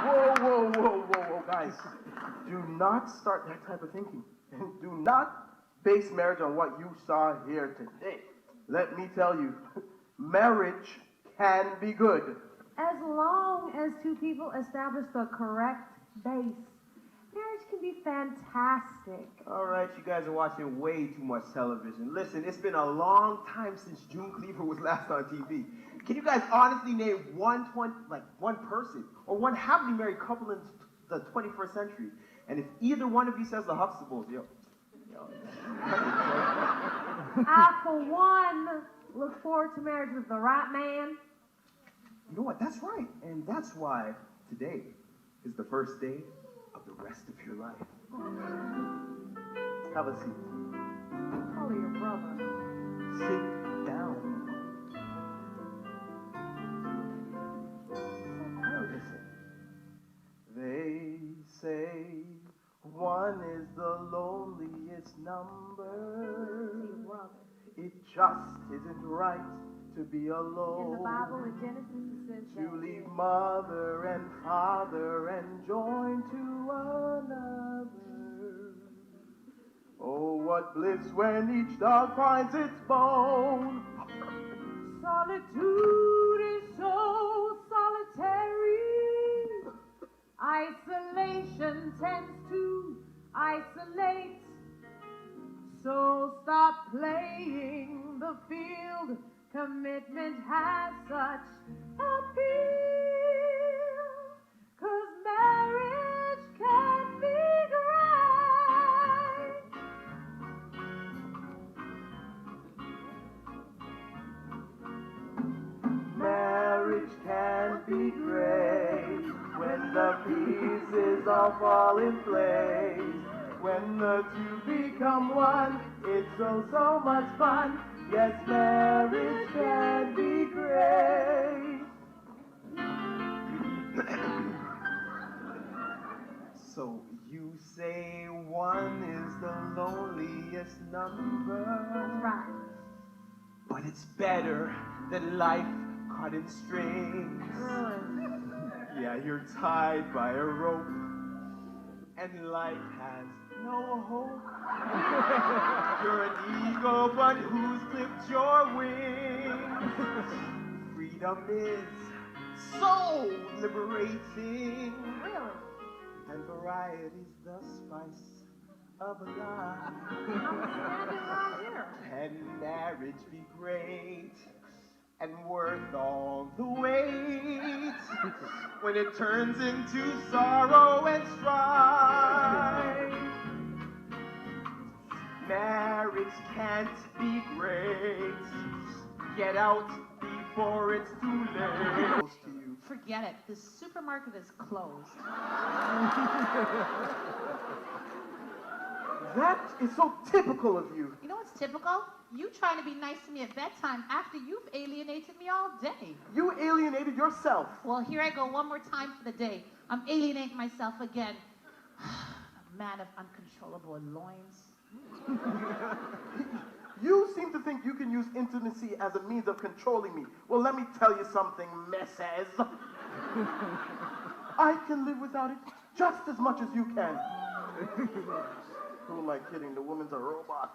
Whoa, guys. Do not start that type of thinking. Do not base marriage on what you saw here today. Let me tell you, marriage can be good. As long as two people establish the correct base, marriage can be fantastic. All right, you guys are watching way too much television. Listen, it's been a long time since June Cleaver was last on TV. Can you guys honestly name one person or one happily married couple in the 21st century? And if either one of you says the Huxtables, yo. I, for one, look forward to marriage with the right man. You know what? That's right. And that's why today is the first day of the rest of your life. Have a seat. Call your brother. Sit down. Now listen. They say one is the loneliest number. Brother. It just isn't right to be alone. In the Bible, in Genesis, it says to leave mother and father and join to another. Oh, what bliss when each dog finds its bone. Solitude is so solitary. Isolation tends to isolate. So stop playing the field. Commitment has such appeal. 'Cause marriage can be great. Marriage can be great when the pieces all fall in place. When the two become one, it's so much fun. Yes, marriage can be great. So you say one is the loneliest number. That's right. But it's better than life caught in strings. Yeah, you're tied by a rope, and life has no hope. You're an eagle, but who's clipped your wings? Freedom is so liberating. Really? And variety's the spice of life. I'm standing right here. Can marriage be great and worth all the wait when it turns into sorrow and strife? Marriage can't be great. Get out before it's too late. Forget it. The supermarket is closed. That is so typical of you. You know what's typical? You trying to be nice to me at bedtime after you've alienated me all day. You alienated yourself. Well, here I go one more time for the day. I'm alienating myself again. A man of uncontrollable loins. You seem to think you can use intimacy as a means of controlling me. Well, let me tell you something, missus. I can live without it just as much as you can. Who am I kidding? The woman's a robot.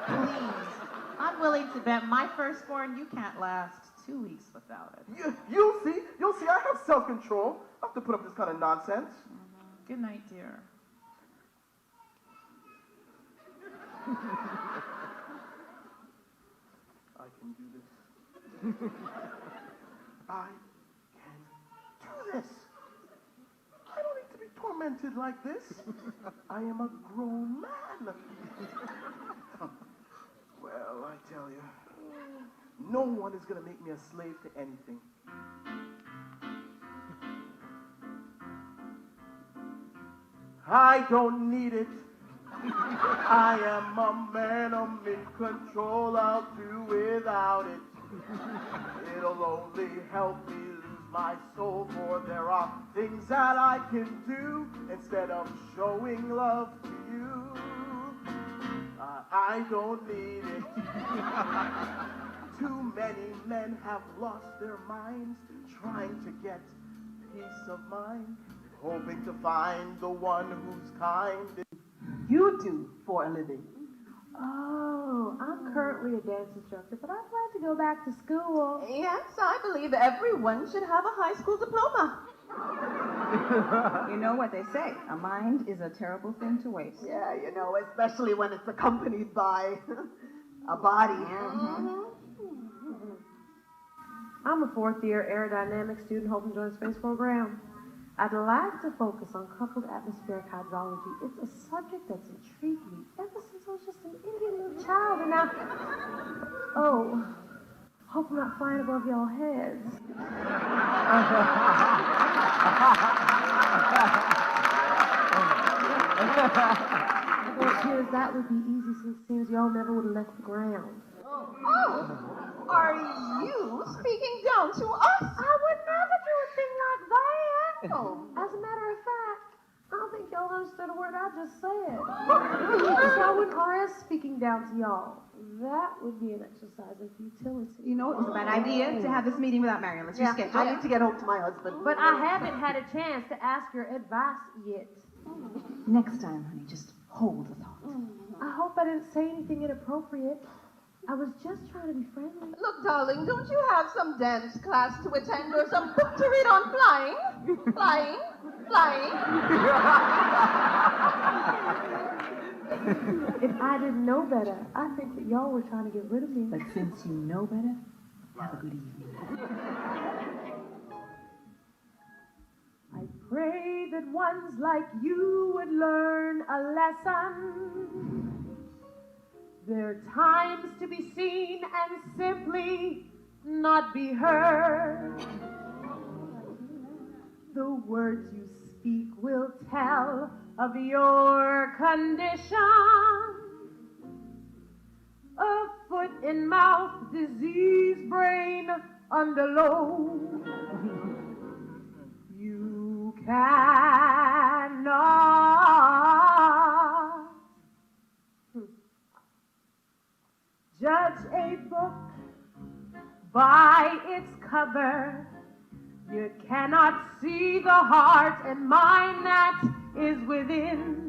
Please. I'm willing to bet my firstborn you can't last 2 weeks without it. You'll see, I have self-control. I have to put up this kind of nonsense. Good night, dear. I can do this. I can do this. I don't need to be tormented like this. I am a grown man. Well, I tell you, no one is going to make me a slave to anything. I don't need it. I am a man, I'm in control, I'll do without it. It'll only help me lose my soul, for there are things that I can do instead of showing love to you. I don't need it. Too many men have lost their minds trying to get peace of mind, hoping to find the one who's kind. You do for a living. Oh, I'm currently a dance instructor, but I'd like to go back to school. Yes, I believe everyone should have a high school diploma. You know what they say, a mind is a terrible thing to waste. Yeah, you know, especially when it's accompanied by a body. I'm a fourth-year aerodynamics student hoping to join the space program. I'd like to focus on coupled atmospheric hydrology. It's a subject that's intrigued me ever since I was just an Indian little child, and now... Oh, hope I'm not flying above y'all heads. Well, it appears that would be easy since it seems y'all never would have left the ground. Oh, are you speaking down to us? I would never do a thing like that. Oh. As a matter of fact, I don't think y'all understood a word I just said. So I wouldn't RS speaking down to y'all. That would be an exercise of futility. You know, it was a bad idea to have this meeting without Marion. Let's reschedule. I need to get home to my husband. But I haven't had a chance to ask your advice yet. Next time, honey, just hold the thought. I hope I didn't say anything inappropriate. I was just trying to be friendly. Look, darling, don't you have some dance class to attend or some book to read on flying? Flying? Flying? If I didn't know better, I think that y'all were trying to get rid of me. But since you know better, have a good evening. I pray that ones like you would learn a lesson. There are times to be seen and simply not be heard. The words you speak will tell of your condition. A foot in mouth, disease, brain underload. You cannot judge a book by its cover. You cannot see the heart and mind that is within.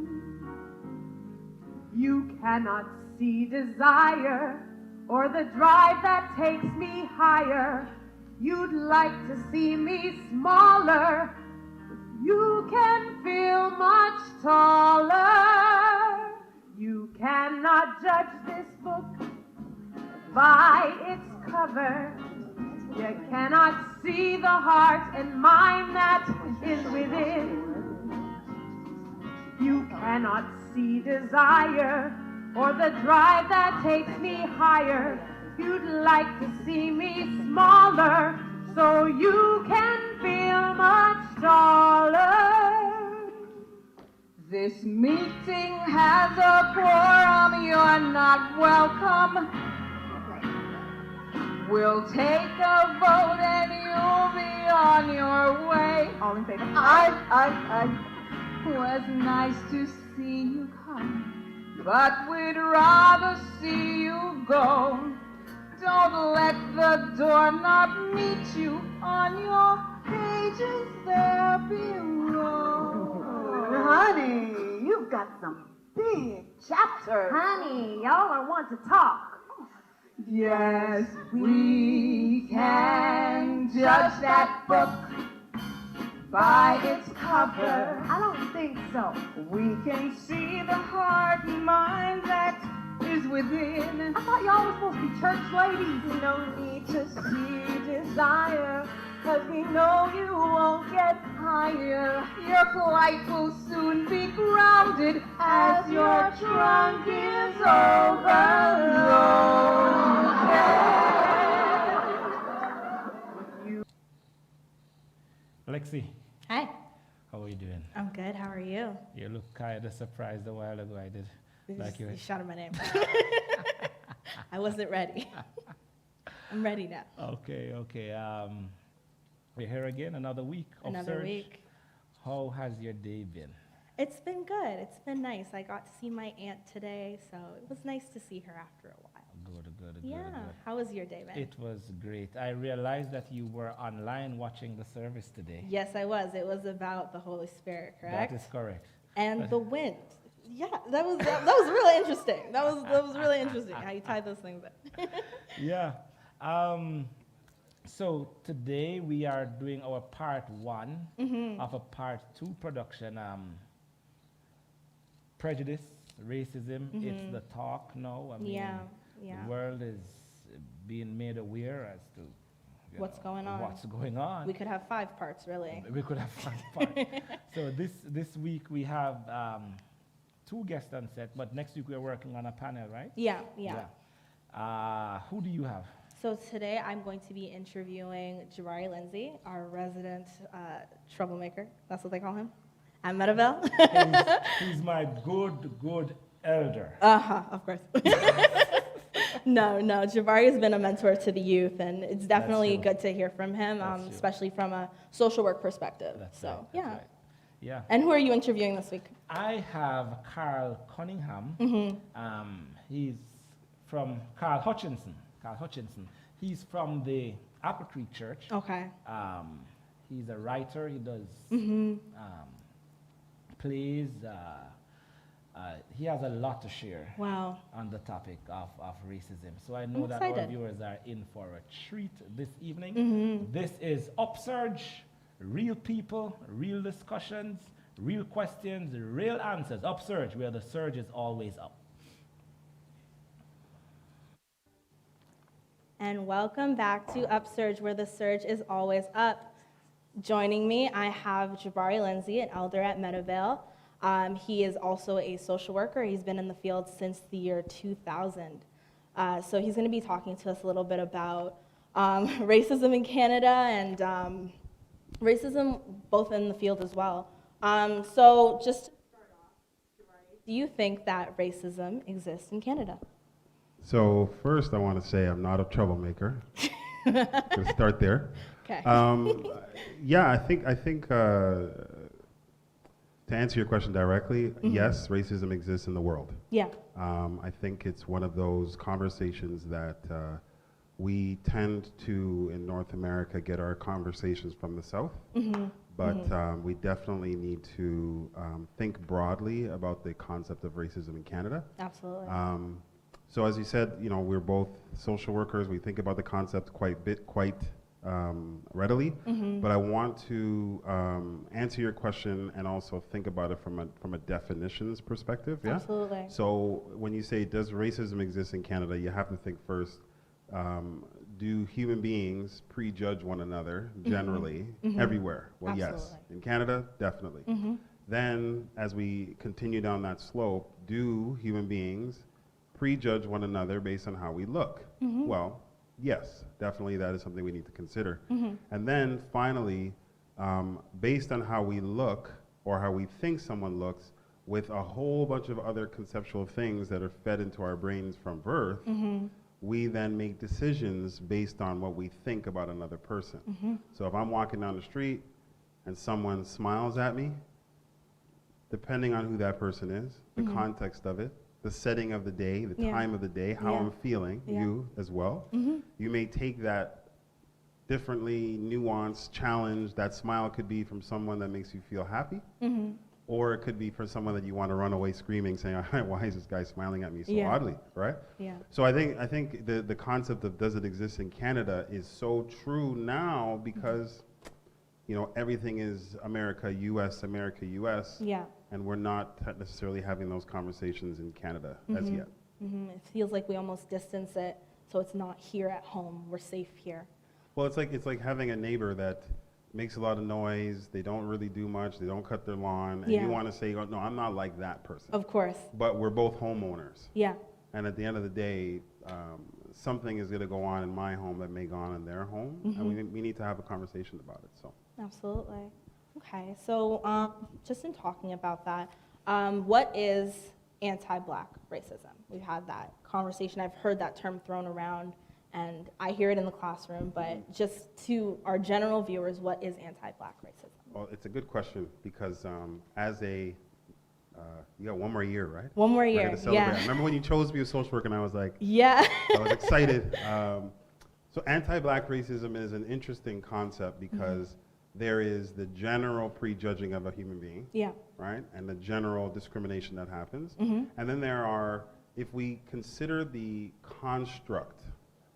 You cannot see desire or the drive that takes me higher. You'd like to see me smaller, but you can feel much taller. You cannot judge this book by its cover. You cannot see the heart and mind that is within. You cannot see desire or the drive that takes me higher. You'd like to see me smaller so you can feel much taller. This meeting has a quorum, you're not welcome. We'll take a vote and you'll be on your way. All in favor? I. Was nice to see you come, but we'd rather see you go. Don't let the doorknob meet you on your pages there below. Honey, you've got some big chapters. Honey, y'all are want to talk. Yes, we can judge that book by its cover. I don't think so. We can see the heart and mind that is within. I thought y'all were supposed to be church ladies. No need to see desire, 'cause we know you won't get higher. Your flight will soon be grounded as your trunk is overloaded. Lexi, Hi, how are you doing? I'm good. How are you? You look kind of surprised a while ago. I did. Like You shouted my name. I wasn't ready. I'm ready now. Okay. We're here again, another week of Another Surge. week. How has your day been? It's been good. It's been nice. I got to see my aunt today, so it was nice to see her after a while. Yeah. How was your day, Ben? It was great. I realized that you were online watching the service today. Yes, I was. It was about the Holy Spirit, correct? That is correct. And the wind. Yeah, that was really interesting. That was really interesting how you tied those things in. Yeah. So today we are doing our part 1 of a part 2 production. Prejudice, racism, it's the talk now. I mean, the world is being made aware as to what's going on. What's going on. We could have 5 parts, really. We could have 5 parts. So this week we have 2 guests on set, but next week we're working on a panel, right? Yeah. Who do you have? So today I'm going to be interviewing Jabari Lindsay, our resident troublemaker. That's what they call him at Meadowvale. He's my good elder. Of course. No, Jabari has been a mentor to the youth, and it's definitely good to hear from him, especially from a social work perspective. That's so, right. Yeah. And who are you interviewing this week? I have Carl Cunningham. He's from Carl Hutchinson. He's from the Apple Creek Church. Okay. He's a writer. He does plays. He has a lot to share on the topic of racism. So I know that our viewers are in for a treat this evening. This is UpSurge, real people, real discussions, real questions, real answers. UpSurge, where the surge is always up. And welcome back to UpSurge, where the surge is always up. Joining me, I have Jabari Lindsay, an elder at Meadowvale. He is also a social worker. He's been in the field since the year 2000. So he's going to be talking to us a little bit about racism in Canada and racism both in the field as well. So just to start off, Jabari, do you think that racism exists in Canada? So first, I want to say I'm not a troublemaker. Let's start there. Okay. Yeah, I think to answer your question directly, yes, racism exists in the world. Yeah. I think it's one of those conversations that we tend to, in North America, get our conversations from the South. But we definitely need to think broadly about the concept of racism in Canada. Absolutely. So as you said, we're both social workers. We think about the concept quite readily. But I want to answer your question and also think about it from a definitions perspective. Yeah. Absolutely. So when you say does racism exist in Canada, you have to think first. Do human beings prejudge one another generally everywhere? Well, Absolutely. yes. In Canada, definitely. Then, as we continue down that slope, do human beings prejudge one another based on how we look? Well, yes, definitely that is something we need to consider. And then finally, based on how we look or how we think someone looks, with a whole bunch of other conceptual things that are fed into our brains from birth, we then make decisions based on what we think about another person. So if I'm walking down the street and someone smiles at me, depending on who that person is, the context of it, the setting of the day, the time of the day, how I'm feeling, you as well. You may take that differently, nuanced, challenged. That smile could be from someone that makes you feel happy, or it could be for someone that you want to run away screaming, saying, why is this guy smiling at me so oddly, right? So I think the concept of does it exist in Canada is so true now because everything is America, US, and we're not necessarily having those conversations in Canada as yet. It feels like we almost distance it, so it's not here at home. We're safe here. Well, it's like having a neighbor that makes a lot of noise. They don't really do much. They don't cut their lawn, and you want to say, no, I'm not like that person. Of course. But we're both homeowners. Yeah. And at the end of the day, something is going to go on in my home that may go on in their home, and we need to have a conversation about it. So. Absolutely. Okay, so just in talking about that, what is anti-Black racism? We've had that conversation. I've heard that term thrown around, and I hear it in the classroom, but just to our general viewers, what is anti-Black racism? Well, it's a good question because as a you got one more year, right? One more We're year, gonna celebrate. yeah. I remember when you chose to be a social worker, and I was like, yeah. I was excited. So anti-black racism is an interesting concept because there is the general prejudging of a human being, yeah. right? And the general discrimination that happens. And then there are, if we consider the construct,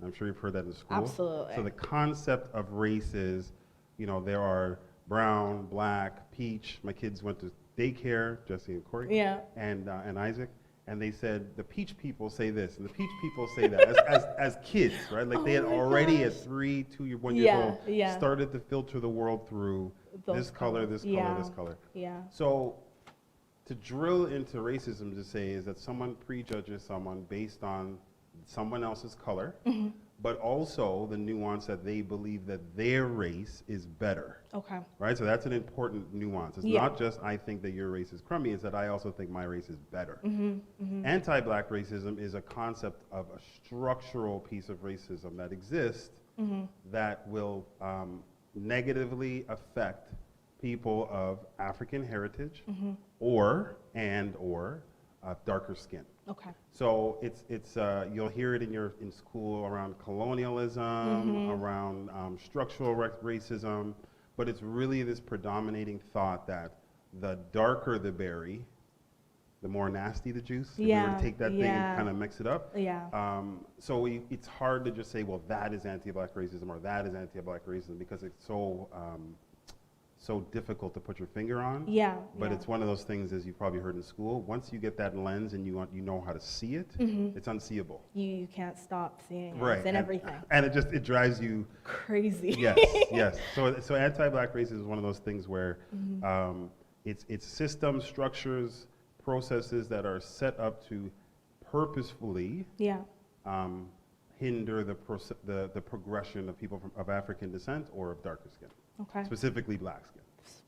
I'm sure you've heard that in school. Absolutely. So the concept of race is, you know, there are brown, black, peach. My kids went to daycare, Jesse and Corey, yeah. and Isaac. And they said, the peach people say this, and the peach people say that, as kids, right? Like they had already at 3, 2 years, 1 year old, started to filter the world through this color, this color, this color. Yeah. So to drill into racism to say is that someone prejudges someone based on someone else's color, but also the nuance that they believe that their race is better. Okay. Right? So that's an important nuance. It's not just I think that your race is crummy, it's that I also think my race is better. Anti-black racism is a concept of a structural piece of racism that exists that will negatively affect people of African heritage or darker skin. Okay. So it's you'll hear it in school around colonialism, around structural racism, but it's really this predominating thought that the darker the berry, the more nasty the juice. If you were to take that thing and kind of mix it up. Yeah. So it's hard to just say, well, that is anti-black racism or that is anti-black racism because it's so difficult to put your finger on. Yeah. But it's one of those things, as you probably heard in school, once you get that lens and you know how to see it, it's unseeable. You can't stop seeing it. Right. It's in everything. And it drives you crazy. Yes, yes. So anti-black racism is one of those things where it's systems, structures, processes that are set up to purposefully hinder the progression of people of African descent or of darker skin. Okay. Specifically black skin.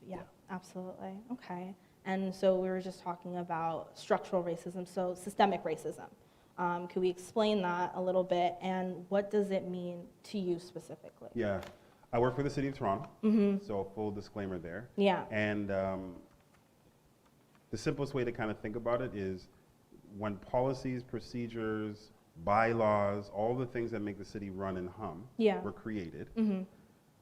Yeah, absolutely. Okay. And so we were just talking about structural racism, so systemic racism. Could we explain that a little bit, and what does it mean to you specifically? Yeah. I work for the City of Toronto, so full disclaimer there. Yeah. And the simplest way to kind of think about it is when policies, procedures, bylaws, all the things that make the city run and hum were created,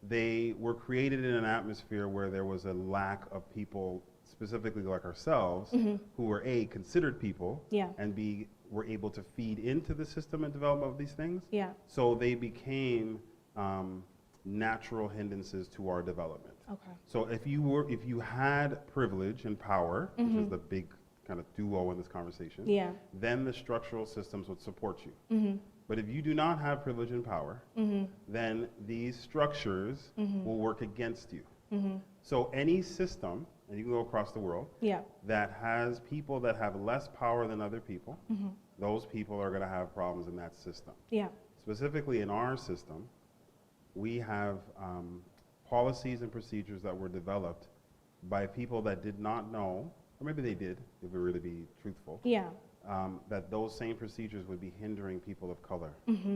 they were created in an atmosphere where there was a lack of people, specifically like ourselves, who were A, considered people, and B, were able to feed into the system and development of these things. Yeah. So they became natural hindrances to our development. Okay. So if you had privilege and power, which is the big kind of duo in this conversation, then the structural systems would support you. But if you do not have privilege and power, then these structures will work against you. So any system, and you can go across the world, that has people that have less power than other people, those people are going to have problems in that system. Specifically in our system, we have policies and procedures that were developed by people that did not know, or maybe they did, if we were to be truthful, that those same procedures would be hindering people of color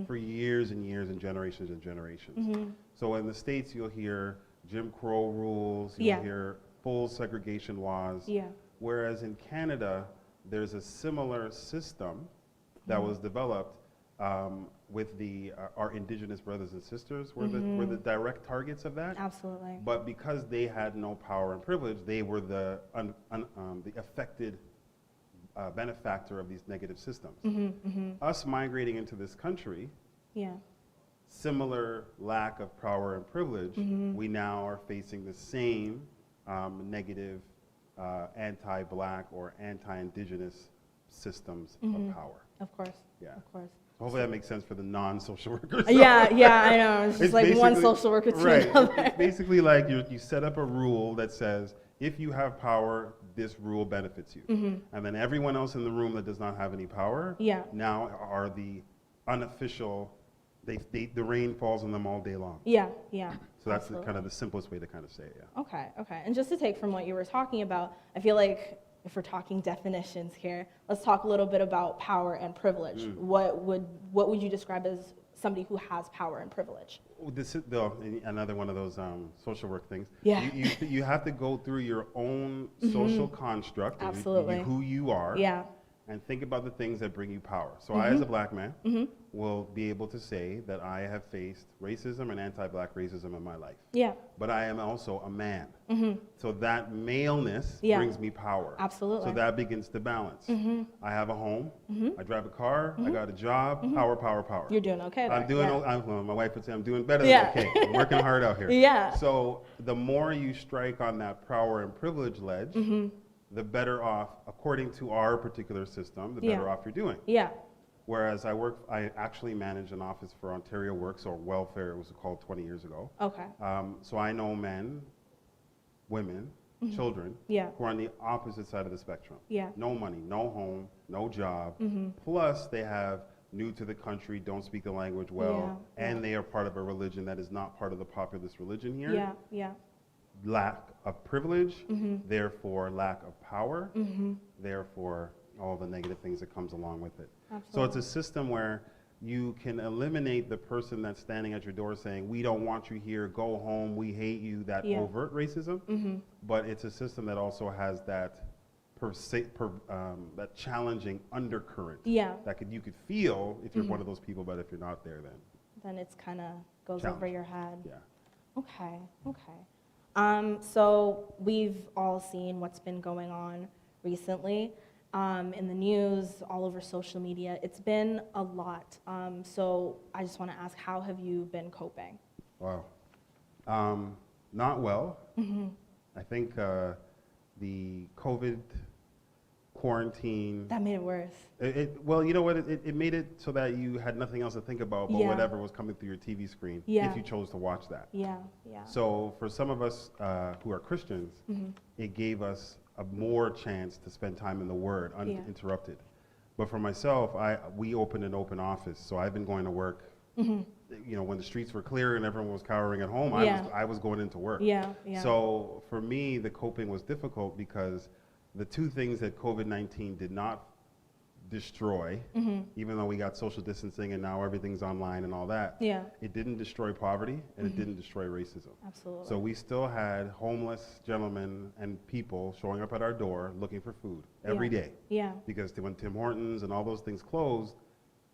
for years and years and generations and generations. So in the States, you'll hear Jim Crow rules, you'll hear full segregation laws, whereas in Canada, there's a similar system that was developed with our Indigenous brothers and sisters were the direct targets of that. Absolutely. But because they had no power and privilege, they were the affected benefactor of these negative systems. Us migrating into this country, similar lack of power and privilege, we now are facing the same negative anti-black or anti-Indigenous systems of power. Of course. Yeah. Of course. Hopefully that makes sense for the non-social workers. Yeah, I know. It's just like one social worker to another. It's basically like you set up a rule that says, if you have power, this rule benefits you. And then everyone else in the room that does not have any power now are the unofficial, the rain falls on them all day long. So that's kind of the simplest way to kind of say it, Okay. And just to take from what you were talking about, I feel like if we're talking definitions here, let's talk a little bit about power and privilege. What would you describe as somebody who has power and privilege. This is another one of those social work things. Yeah. You have to go through your own social construct, Absolutely. who you are, Yeah. and think about the things that bring you power. So I, as a black man, will be able to say that I have faced racism and anti-black racism in my life. Yeah. But I am also a man. So that maleness brings me power. Absolutely. So that begins to balance. I have a home. I drive a car. I got a job. Power, power, power. You're doing okay there. I'm doing, well, my wife would say I'm doing better than okay. I'm working hard out here. Yeah. So the more you strike on that power and privilege ledge, the better off, according to our particular system, the better off you're doing. Yeah. Whereas I actually managed an office for Ontario Works, or welfare, it was called 20 years ago. Okay. So I know men, women, children who are on the opposite side of the spectrum. Yeah. No money, no home, no job. Plus they have new to the country, don't speak the language well, and they are part of a religion that is not part of the populist religion here. Yeah, yeah. Lack of privilege, therefore lack of power, therefore all the negative things that comes along with it. Absolutely. So it's a system where you can eliminate the person that's standing at your door saying, we don't want you here, go home, we hate you, that overt racism. But it's a system that also has that that challenging undercurrent that you could feel if you're one of those people, but if you're not there, then it's kind of goes challenge. over your head. Yeah. Okay, okay. So we've all seen what's been going on recently in the news, all over social media. It's been a lot. So I just want to ask, how have you been coping? Wow. Not well. I think the COVID quarantine. That made it worse. Well, you know what? It made it so that you had nothing else to think about but whatever was coming through your TV screen if you chose to watch that. Yeah, yeah. So for some of us who are Christians, it gave us a more chance to spend time in the Word uninterrupted. But for myself, we opened an open office, so I've been going to work. You know, when the streets were clear and everyone was cowering at home, I was going into work. Yeah, yeah. So for me, the coping was difficult because the two things that COVID-19 did not destroy, even though we got social distancing and now everything's online and all that, it didn't destroy poverty and it didn't destroy racism. Absolutely. So we still had homeless gentlemen and people showing up at our door looking for food every day. Yeah. Because when Tim Hortons and all those things closed,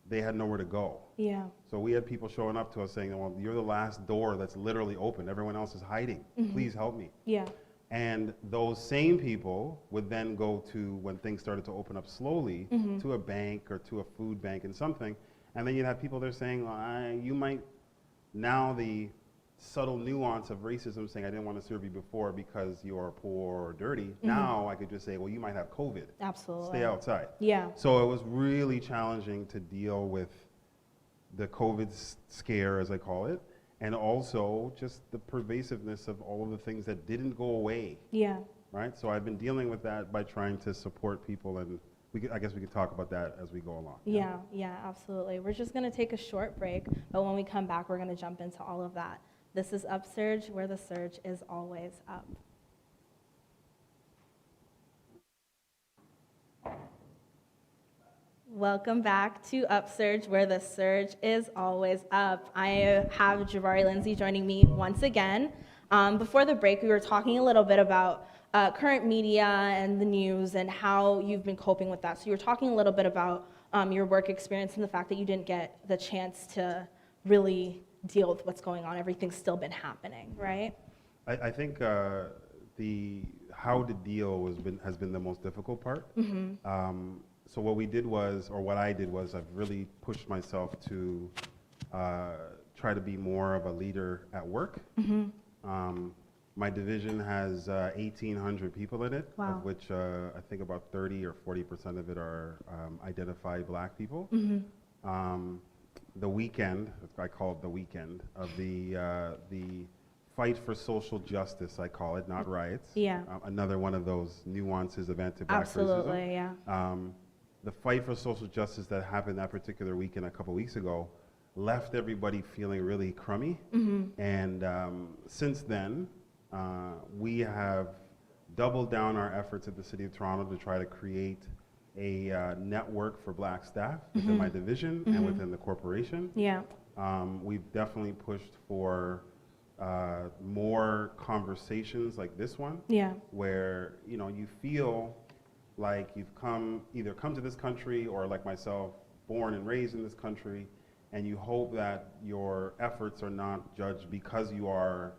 they had nowhere to go. Yeah. So we had people showing up to us saying, well, you're the last door that's literally open. Everyone else is hiding. Please help me. Yeah. And those same people would then go to, when things started to open up slowly, to a bank or to a food bank and something. And then you'd have people there saying, you might, now the subtle nuance of racism saying, I didn't want to serve you before because you're poor or dirty. Now I could just say, well, you might have COVID. Absolutely. Stay outside. Yeah. So it was really challenging to deal with the COVID scare, as I call it. And also just the pervasiveness of all of the things that didn't go away. Yeah. Right? So I've been dealing with that by trying to support people, and I guess we could talk about that as we go along. Yeah, yeah, absolutely. We're just going to take a short break, but when we come back, we're going to jump into all of that. This is UpSurge, where the surge is always up. Welcome back to UpSurge, where the surge is always up. I have Jabari Lindsay joining me once again. Before the break, we were talking a little bit about current media and the news and how you've been coping with that. So you were talking a little bit about your work experience and the fact that you didn't get the chance to really deal with what's going on. Everything's still been happening, right? I think the how to deal has been the most difficult part. So what we did was, or what I did was, I've really pushed myself to try to be more of a leader at work. My division has 1,800 people in it, of which I think about 30 or 40% of it are identified Black people. The weekend, I call it the weekend, of the fight for social justice, I call it, not riots. Yeah. Another one of those nuances of anti-Black racism. Absolutely, yeah. The fight for social justice that happened that particular weekend a couple weeks ago left everybody feeling really crummy. And since then, we have doubled down our efforts at the City of Toronto to try to create a network for Black staff within my division and within the corporation. Yeah. We've definitely pushed for more conversations like this one, where you feel like you've either come to this country or like myself, born and raised in this country, and you hope that your efforts are not judged because you are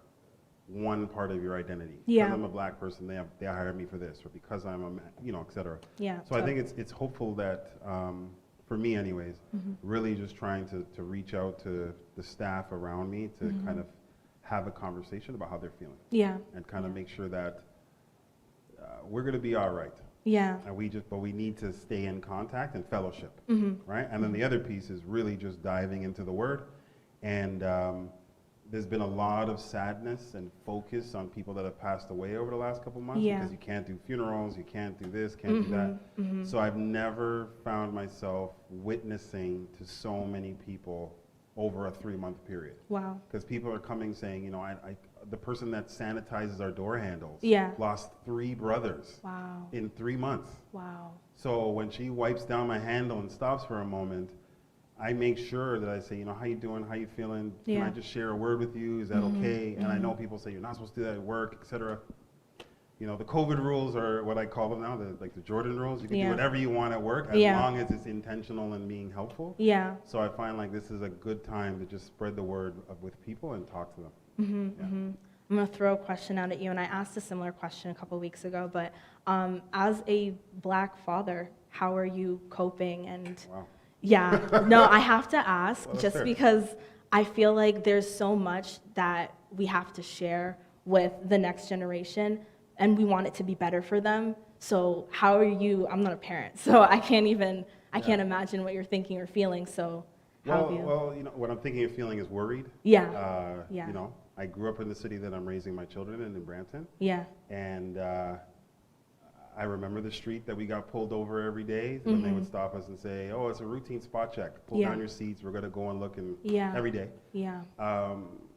one part of your identity. Because I'm a black person, they hired me for this, or because I'm a man, et cetera. So I think it's hopeful that, for me anyways, really just trying to reach out to the staff around me to kind of have a conversation about how they're feeling. And kind of make sure that we're going to be all right. And but we need to stay in contact and fellowship, right? And then the other piece is really just diving into the Word. And there's been a lot of sadness and focus on people that have passed away over the last couple months because you can't do funerals, you can't do this, can't do that. So I've never found myself witnessing to so many people over a 3-month period. Wow. Because people are coming saying, the person that sanitizes our door handles lost 3 brothers in 3 months. Wow. So when she wipes down my handle and stops for a moment, I make sure that I say, how you doing? How you feeling? Can I just share a word with you? Is that okay? And I know people say, you're not supposed to do that at work, etc. The COVID rules are what I call them now, like the Jordan rules. You can do whatever you want at work as long as it's intentional and being helpful. So I find like this is a good time to just spread the word with people and talk to them. I'm going to throw a question out at you, and I asked a similar question a couple weeks ago, but as a black father, how are you coping? And no, I have to ask because I feel like there's so much that we have to share with the next generation, and we want it to be better for them. So how are you? I'm not a parent, so I can't imagine what you're thinking or feeling. So how have you? Well, what I'm thinking and feeling is worried. I grew up in the city that I'm raising my children in Brampton. And I remember the street that we got pulled over every day when they would stop us and say, oh, it's a routine spot check. Pull down your seats. We're going to go and look every day.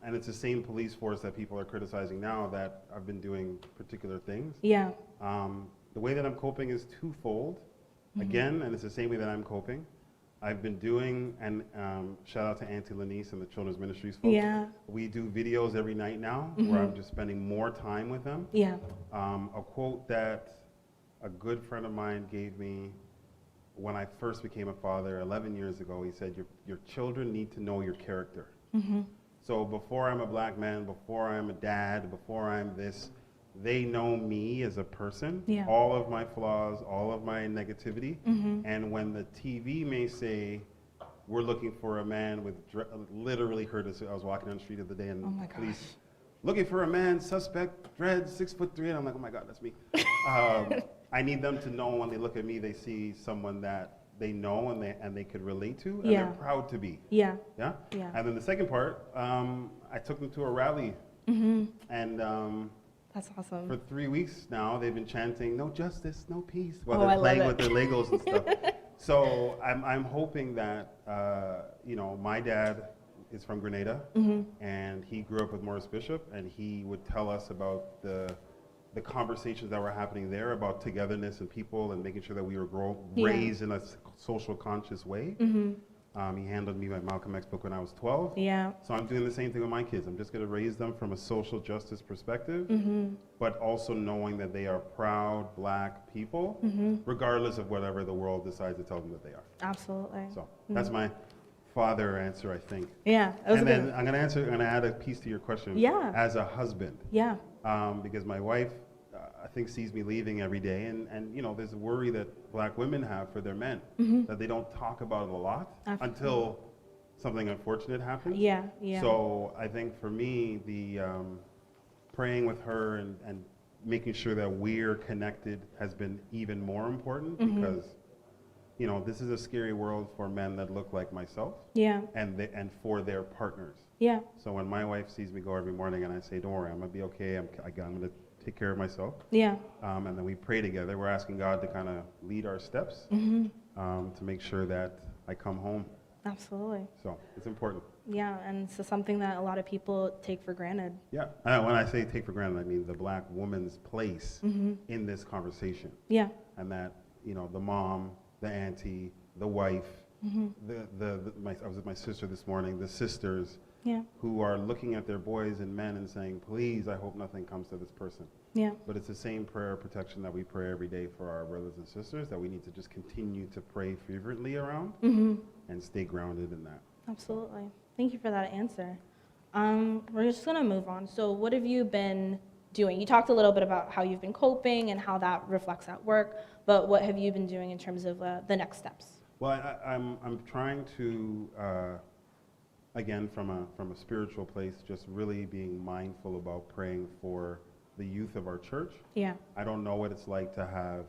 And it's the same police force that people are criticizing now that I've been doing particular things. The way that I'm coping is twofold. Again, and it's the same way that I'm coping. I've been doing, and shout out to Auntie Lanice and the Children's Ministries folks. We do videos every night now where I'm just spending more time with them. A quote that a good friend of mine gave me when I first became a father 11 years ago, he said, your children need to know your character. So before I'm a black man, before I'm a dad, before I'm this, they know me as a person, all of my flaws, all of my negativity. And when the TV may say, we're looking for a man with, literally heard this, I was walking on the street the other day and police, looking for a man, suspect, dreads, 6'3", and I'm like, oh my God, that's me. I need them to know when they look at me, they see someone that they know and they could relate to, and they're proud to be. And then the second part, I took them to a rally, and that's awesome. For 3 weeks now, they've been chanting, no justice, no peace, while they're playing with their Legos and stuff. So I'm hoping that, my dad is from Grenada, and he grew up with Morris Bishop, and he would tell us about the conversations that were happening there about togetherness and people and making sure that we were raised in a social conscious way. He handed me my Malcolm X book when I was 12. So I'm doing the same thing with my kids. I'm just going to raise them from a social justice perspective, but also knowing that they are proud black people, regardless of whatever the world decides to tell them that they are. Absolutely. So that's my father answer, I think. And then I'm going to add a piece to your question. As a husband. Because my wife, I think, sees me leaving every day, and there's a worry that black women have for their men, that they don't talk about it a lot until something unfortunate happens. So I think for me, the praying with her and making sure that we're connected has been even more important because this is a scary world for men that look like myself. And for their partners. So when my wife sees me go every morning and I say, don't worry, I'm gonna be okay. I'm gonna take care of myself. And then we pray together. We're asking God to kind of lead our steps to make sure that I come home. Absolutely. So it's important. And so something that a lot of people take for granted. When I say take for granted, I mean the black woman's place in this conversation. And that, the mom, the auntie, the wife, I was with my sister this morning, the sisters Yeah. who are looking at their boys and men and saying, please, I hope nothing comes to this person. Yeah. But it's the same prayer of protection that we pray every day for our brothers and sisters, that we need to just continue to pray fervently around and stay grounded in that. Absolutely. Thank you for that answer. We're just going to move on. So what have you been doing? You talked a little bit about how you've been coping and how that reflects at work, but what have you been doing in terms of the next steps? Well, I'm trying to, again, from a spiritual place, just really being mindful about praying for the youth of our church. Yeah. I don't know what it's like to have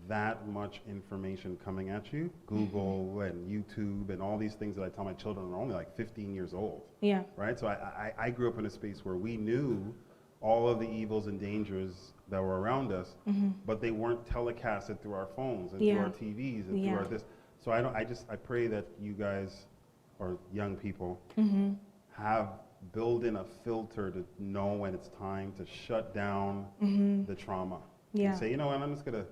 that much information coming at you. Google and YouTube and all these things that I tell my children are only like 15 years old. Yeah. Right? So I grew up in a space where we knew all of the evils and dangers that were around us, but they weren't telecasted through our phones and through our TVs and through our this. So I pray that you guys, or young people, build in a filter to know when it's time to shut down the trauma. Yeah. And say, you know what, I'm just gonna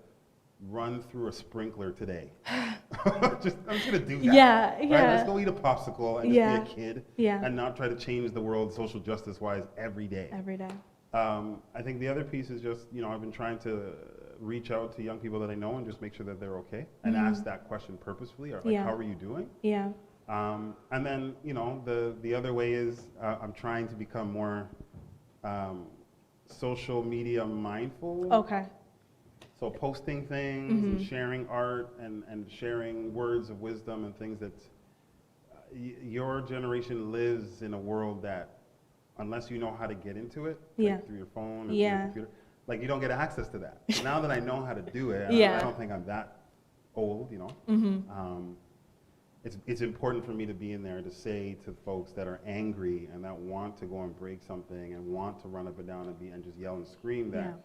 run through a sprinkler today. I'm just gonna do that. Yeah, right? yeah. Let's go eat a popsicle and just be a kid and not try to change the world social justice wise every day. Every day. I think the other piece is just, I've been trying to reach out to young people that I know and just make sure that they're okay and ask that question purposefully, or like, how are you doing? Yeah. And then, the other way is I'm trying to become more social media mindful. Okay. So posting things and sharing art and sharing words of wisdom and things that your generation lives in a world that, unless you know how to get into it, like through your phone or through your computer, like you don't get access to that. Now that I know how to do it, I don't think I'm that old, It's important for me to be in there to say to folks that are angry and that want to go and break something and want to run up and down and just yell and scream that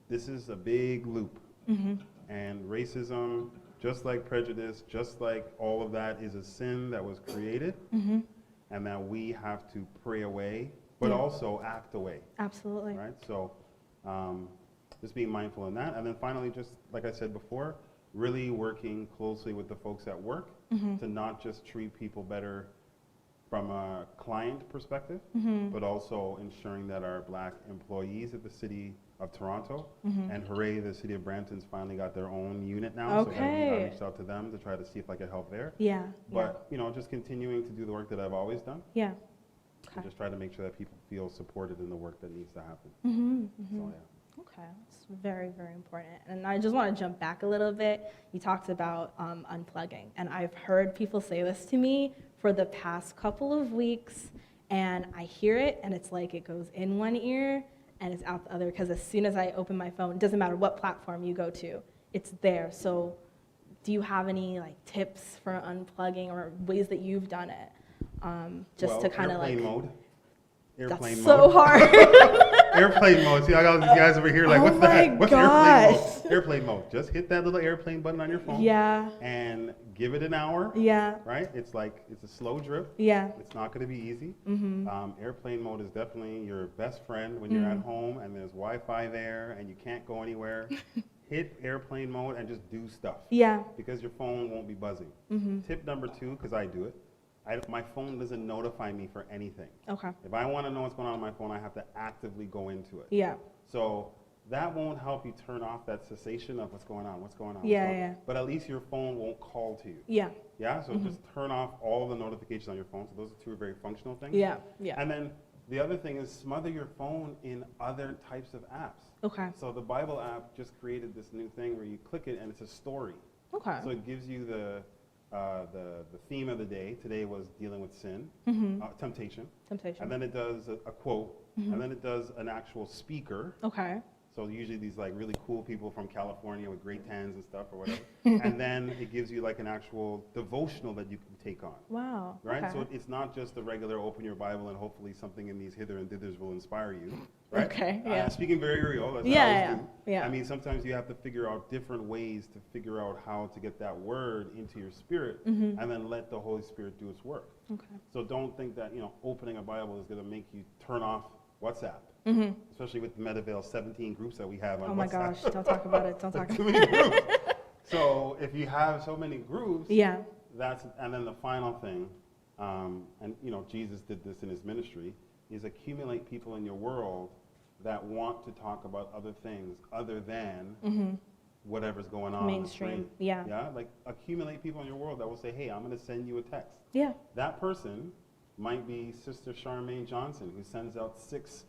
this is a big loop. And racism, just like prejudice, just like all of that, is a sin that was created and that we have to pray away, but also act away. Absolutely. Right? So just being mindful in that. And then finally, just like I said before, really working closely with the folks at work to not just treat people better from a client perspective, but also ensuring that our Black employees at the City of Toronto, and hooray, the City of Brampton's finally got their own unit now, so I reached out to them to try to see if I could help there. But, just continuing to do the work that I've always done. And just try to make sure that people feel supported in the work that needs to happen. So, Okay, that's very, very important. And I just want to jump back a little bit. You talked about unplugging, and I've heard people say this to me for the past couple of weeks, and I hear it, and it's like it goes in one ear and it's out the other, because as soon as I open my phone, it doesn't matter what platform you go to, it's there. So do you have any tips for unplugging or ways that you've done it? Just to kind of airplane mode. Airplane that's mode. So hard. Airplane mode. See, I got all these guys over here like, what's that? What's gosh. airplane mode? Airplane mode. Just hit that little airplane button on your phone. And give it an hour. Right? It's a slow drip. It's not going to be easy. Airplane mode is definitely your best friend when you're at home and there's Wi-Fi there and you can't go anywhere. Hit airplane mode and just do stuff. Because your phone won't be buzzing. Tip number 2, because I do it. My phone doesn't notify me for anything. If I want to know what's going on my phone, I have to actively go into it. So that won't help you turn off that cessation of what's going on. But at least your phone won't call to you. So just turn off all the notifications on your phone. So those are 2 very functional things. And then the other thing is smother your phone in other types of apps. So the Bible app just created this new thing where you click it and it's a story. So it gives you the theme of the day. Today was dealing with sin, temptation. And then it does a quote, and then it does an actual speaker. So usually these really cool people from California with great tans and stuff or whatever. And then it gives you an actual devotional that you can take on. Right? So it's not just the regular open your Bible and hopefully something in these hither and thithers will inspire you. Right? Speaking very real, that's how I do. I mean, sometimes you have to figure out different ways to figure out how to get that word into your spirit and then let the Holy Spirit do its work. So don't think that, opening a Bible is going to make you turn off WhatsApp. Especially with the Meadowvale 17 groups that we have on WhatsApp. Oh my gosh, don't talk about it. Don't talk about it. Too many groups. So if you have so many groups, and then the final thing, and you know, Jesus did this in his ministry, is accumulate people in your world that want to talk about other things other than whatever's going on. Mainstream, yeah. Yeah, like accumulate people in your world that will say, hey, I'm going to send you a text. Yeah. That person might be Sister Charmaine Johnson, who sends out 6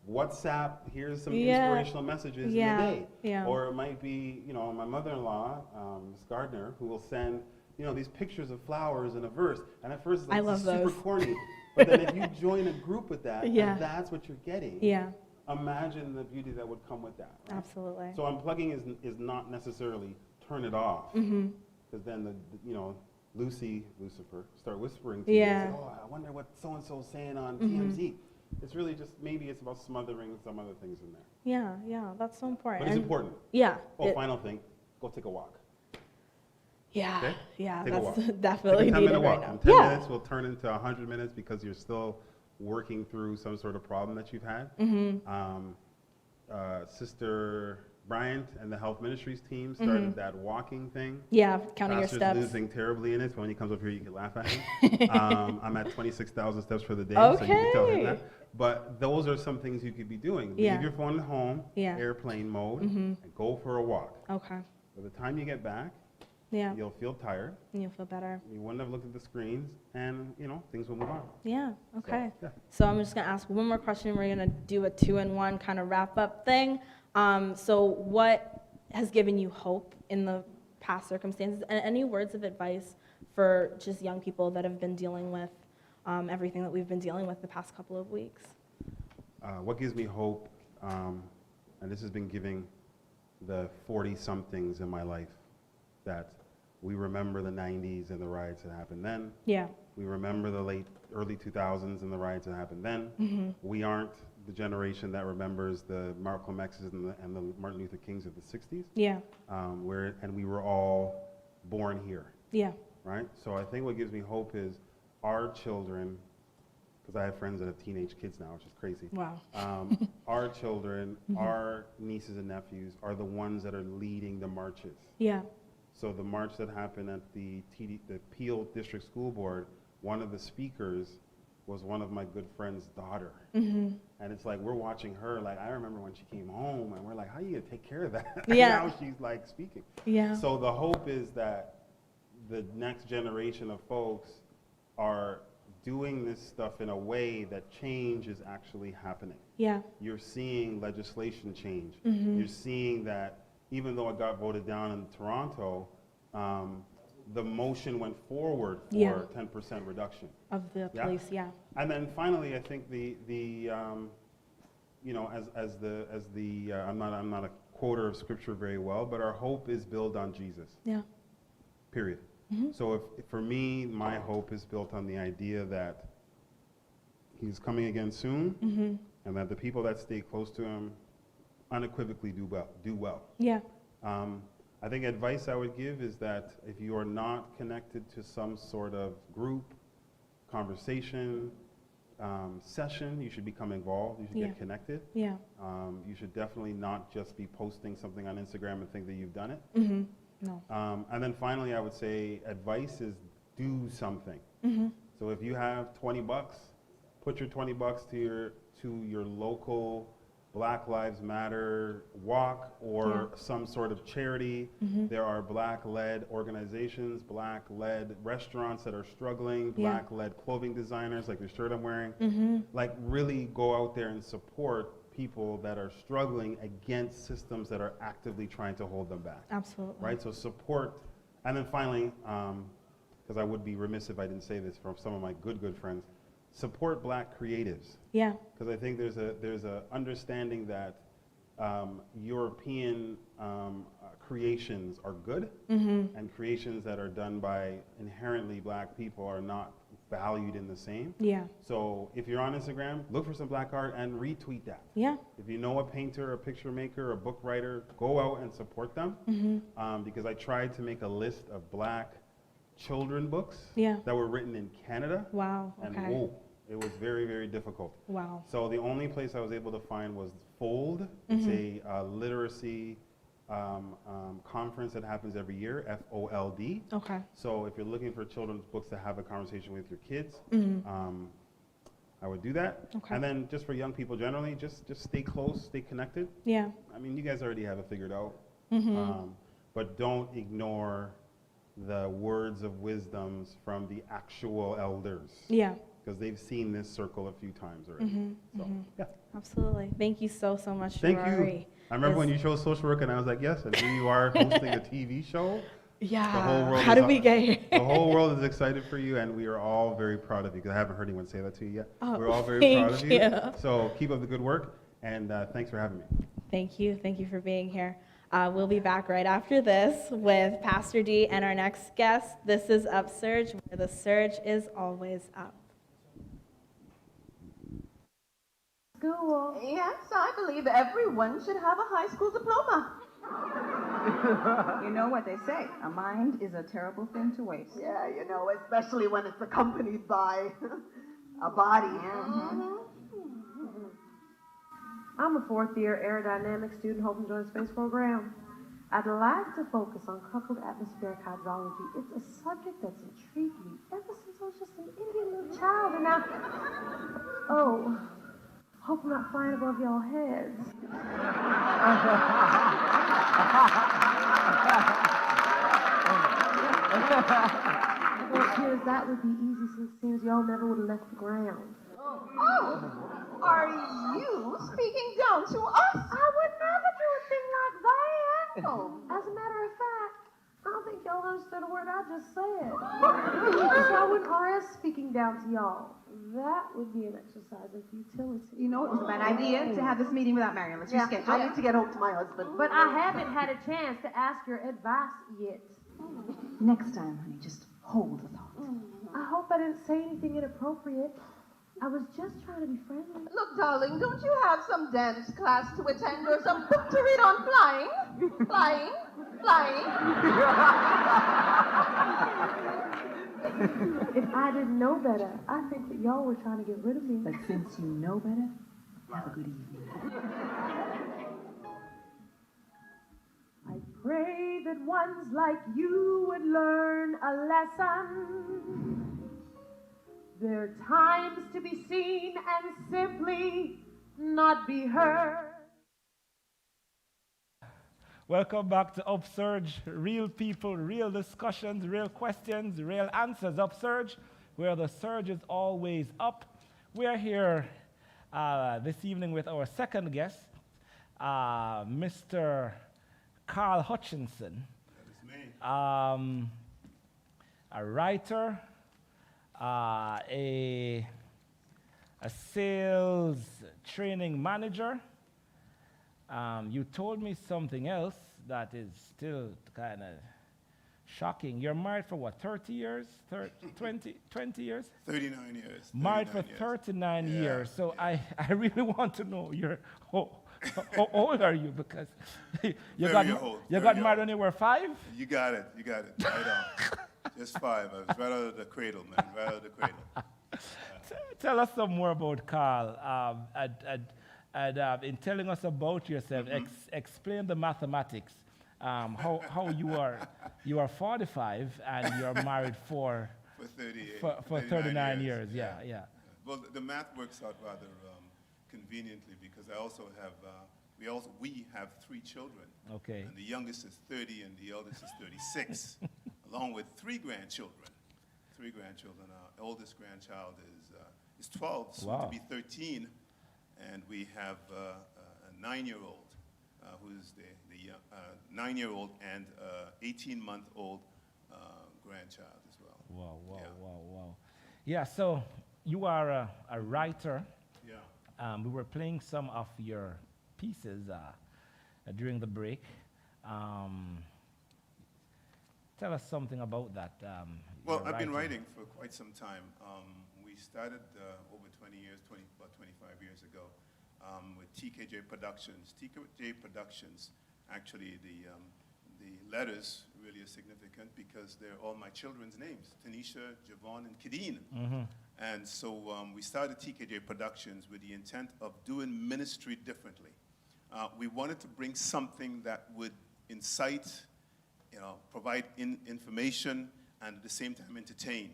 WhatsApp, here's some inspirational messages in the day. Yeah. Or it might be, you know, my mother-in-law, Ms. Gardner, who will send, you know, these pictures of flowers in a verse. And at first it's like, this is super corny. But then if you join a group with that, and that's what you're getting, imagine the beauty that would come with that. Right? Absolutely. So unplugging is not necessarily turn it off. Because then, you know, Lucifer, start whispering to you and say, oh, I wonder what so-and-so's saying on TMZ. It's really just, maybe it's about smothering some other things in there. Yeah, that's so important. But it's important. Yeah. Oh, final thing, go take a walk. Yeah, okay? That's definitely needed 10-minute right now. In 10 minutes will turn into 100 minutes because you're still working through some sort of problem that you've had. Sister Bryant and the health ministries team started that walking thing. Yeah, counting Pastor's your steps. losing terribly in it, so when he comes up here, you can laugh at him. I'm at 26,000 steps for the day, so you can tell him that. But those are some things you could be doing. Leave your phone at home, airplane mode, and go for a walk. Okay. By the time you get back, you'll feel tired. You'll feel better. You wouldn't have looked at the screens, and you know things will move on. Yeah. Okay. So I'm just gonna ask one more question. We're gonna do a 2-in-1 kind of wrap up thing. So what has given you hope in the past circumstances, and any words of advice for just young people that have been dealing with everything that we've been dealing with the past couple of weeks? What gives me hope, and this has been giving the 40-somethings in my life, that we remember the 90s and the riots that happened then. Yeah. We remember the early 2000s and the riots that happened then. We aren't the generation that remembers the Malcolm X's and the Martin Luther Kings of the 60s. Yeah. And we were all born here. Yeah. Right? So I think what gives me hope is our children, because I have friends that have teenage kids now, which is crazy. Wow. Our children, our nieces and nephews are the ones that are leading the marches. Yeah. So the march that happened at the Peel District School Board, one of the speakers was one of my good friend's daughter. And it's like, we're watching her, like, I remember when she came home, and we're like, how are you gonna take care of that? Yeah. And now she's like speaking. Yeah. So the hope is that the next generation of folks are doing this stuff in a way that change is actually happening. Yeah. You're seeing legislation change. You're seeing that even though it got voted down in Toronto, the motion went forward for 10% reduction of the police. Yeah. And then finally, I think you know, as the I'm not a quoter of scripture very well, but our hope is built on Jesus. Yeah. Period. So if for me, my hope is built on the idea that he's coming again soon, and that the people that stay close to him unequivocally do well. Yeah. I think advice I would give is that if you are not connected to some sort of group, conversation, session, you should become involved. You should get connected. Yeah. You should definitely not just be posting something on Instagram and think that you've done it. No. And then finally, I would say advice is do something. So if you have $20, put your $20 to your local Black Lives Matter walk or some sort of charity. There are Black-led organizations, Black-led restaurants that are struggling, Black-led clothing designers like the shirt I'm wearing. Like really go out there and support people that are struggling against systems that are actively trying to hold them back. Absolutely. Right? So support. And then finally, because I would be remiss if I didn't say this from some of my good friends, support Black creatives. Yeah. Because I think there's a understanding that European creations are good, and creations that are done by inherently Black people are not valued in the same. Yeah. So if you're on Instagram, look for some Black art and retweet that. Yeah. If you know a painter, a picture maker, a book writer, go out and support them. Because I tried to make a list of Black children books that were written in Canada. Wow. Okay. And whoa, it was very, very difficult. Wow. So the only place I was able to find was Fold. It's a literacy conference that happens every year, FOLD. Okay. So if you're looking for children's books to have a conversation with your kids, Mm-hmm. I would do that. Okay. And then just for young people generally, just stay close, stay connected. Yeah. I mean, you guys already have it figured out. Mm-hmm. But don't ignore the words of wisdoms from the actual elders. Yeah. Because they've seen this circle a few times already. Mm-hmm. So, Mm-hmm. yeah. Absolutely. Thank you so much, Thank Shirari. you. I remember when you chose social work, and I was like, yes, and here you are hosting a TV show. Yeah. The whole world How did we get here? The whole world is excited for you, and we are all very proud of you, because I haven't heard anyone say that to you yet. Oh, we're all very proud of you. So keep up the good work, and thanks for having me. Thank you. Thank you for being here. We'll be back right after this with Pastor D and our next guest. This is UpSurge, where the surge is always up. School. Yes, I believe everyone should have a high school diploma. You know what they say, a mind is a terrible thing to waste. Yeah, you know, especially when it's accompanied by a body. I'm a fourth-year aerodynamics student hoping to join the space program. I'd like to focus on coupled atmospheric hydrology. It's a subject that's intrigued me ever since I was just an Indian little child, and now... Oh, hope I'm not flying above y'all heads. Well, it appears that would be easy since it seems y'all never would have left the ground. Oh, are you speaking down to us? I would never do a thing like that. Oh, as a matter of fact, I don't think y'all understood a word I just said. So I wouldn't risk speaking down to y'all. That would be an exercise in futility. You know, it was a bad idea to have this meeting without Marion. Let's reschedule. I need to get home to my husband. But I haven't had a chance to ask your advice yet. Next time, honey, just hold the thought. I hope I didn't say anything inappropriate. I was just trying to be friendly. Look, darling, don't you have some dance class to attend or some book to read on flying? Flying? If I didn't know better, I think that y'all were trying to get rid of me. But since you know better, have a good evening. I pray that ones like you would learn a lesson. There are times to be seen and simply not be heard. Welcome back to UpSurge. Real people, real discussions, real questions, real answers. UpSurge, where the surge is always up. We're here this evening with our second guest, Mr. Carl Hutchinson. That is me. A writer, a sales training manager. You told me something else that is still kind of shocking. You're married for what, 30 years? 20 years? 39 years. Married for 39 years. So yeah. I really want to know how old are you? Because you got married when you were 5? You got it. Right on. Just 5. I was right out of the cradle, man. Right out of the cradle. Tell us some more about Carl. And in telling us about yourself, explain the mathematics. How you are 45 and you're married for 39 years. Yeah. Well, the math works out rather conveniently because I also have we have 3 children. Okay. And the youngest is 30 and the eldest is 36, along with 3 grandchildren. Our oldest grandchild is 12, soon to be 13. And we have a 9-year-old, who's the 9-year-old and 18-month-old grandchild as well. Wow. Yeah, so you are a writer. Yeah. We were playing some of your pieces during the break. Tell us something about that. Well, I've been writing for quite some time. We started over 20 years, about 25 years ago, with TKJ Productions. TKJ Productions, actually, the letters really are significant because they're all my children's names, Tanisha, Javon, and Kadeen. Mm-hmm. And so we started TKJ Productions with the intent of doing ministry differently. We wanted to bring something that would incite, provide information, and at the same time entertain.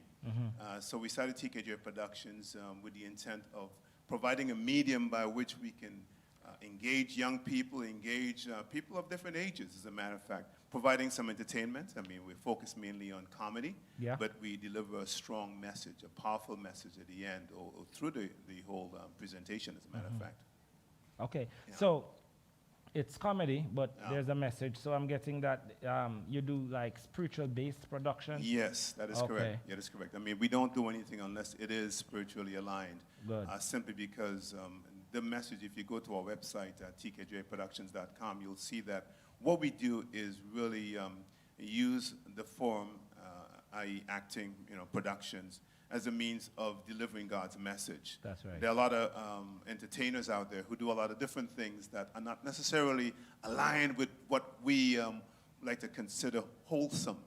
So we started TKJ Productions with the intent of providing a medium by which we can engage young people, engage people of different ages, as a matter of fact, providing some entertainment. I mean, we focus mainly on comedy, but we deliver a strong message, a powerful message at the end or through the whole presentation, as a matter of fact. Okay, so it's comedy, but there's a message. So I'm getting that you do like spiritual-based production? Yes, that is correct. Yeah, that is correct. I mean, we don't do anything unless it is spiritually aligned. Good. Simply because the message, if you go to our website, tkjproductions.com, you'll see that what we do is really use the form, i.e. acting, productions, as a means of delivering God's message. That's right. There are a lot of entertainers out there who do a lot of different things that are not necessarily aligned with what we like to consider wholesome.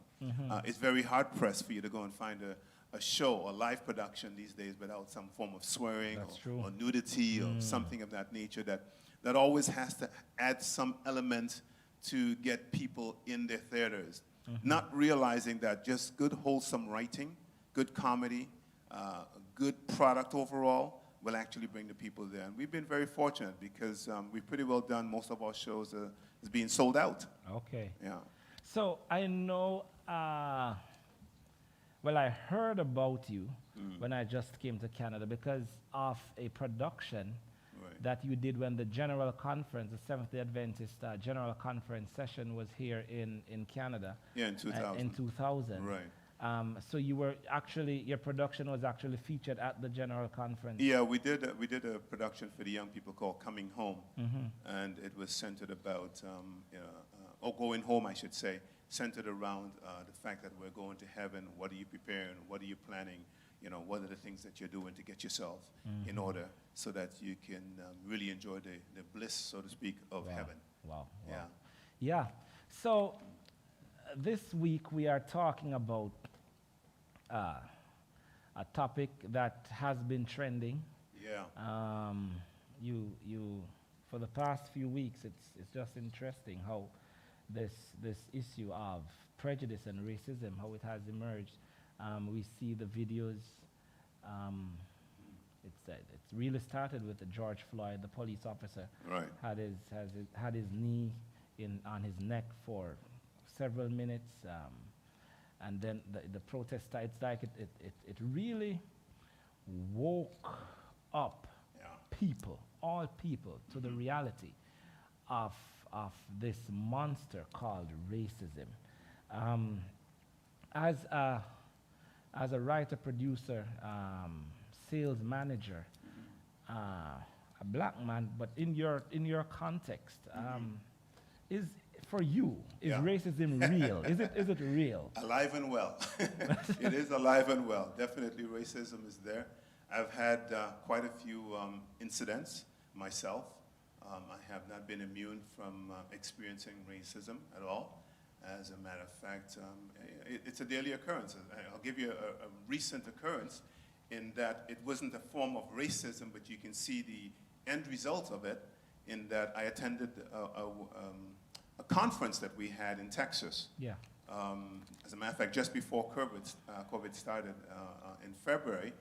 It's very hard-pressed for you to go and find a show or live production these days without some form of swearing or nudity or something of that nature that always has to add some element to get people in their theaters. Not realizing that just good, wholesome writing, good comedy, good product overall will actually bring the people there. And we've been very fortunate because we've pretty well done most of our shows is being sold out. Okay. Yeah. So I know, well, I heard about you when I just came to Canada because of a production that you did when the General Conference, the Seventh-day Adventist General Conference session was here in Canada. Yeah, in 2000. In 2000. Right. So you were actually, your production was actually featured at the General Conference. Yeah, we did a production for the young people called Coming Home. And it was centered about, or Going Home, I should say, centered around the fact that we're going to heaven. What are you preparing? What are you planning? What are the things that you're doing to get yourself in order so that you can really enjoy the bliss, so to speak, of heaven. Wow. Yeah. Yeah. So this week we are talking about a topic that has been trending. Yeah. You for the past few weeks, it's just interesting how this issue of prejudice and racism, how it has emerged. We see the videos. It's really started with the George Floyd, the police officer, had his knee on his neck for several minutes, and then the protest started. It's like it really woke up all people, to the reality of this monster called racism. As a writer, producer, sales manager, a black man, but in your context, is racism real? Is it real? Alive and well. It is alive and well. Definitely racism is there. I've had quite a few incidents myself. I have not been immune from experiencing racism at all. As a matter of fact, it's a daily occurrence. I'll give you a recent occurrence in that it wasn't a form of racism, but you can see the end result of it in that I attended a conference that we had in Texas. Yeah. As a matter of fact, just before COVID started in February,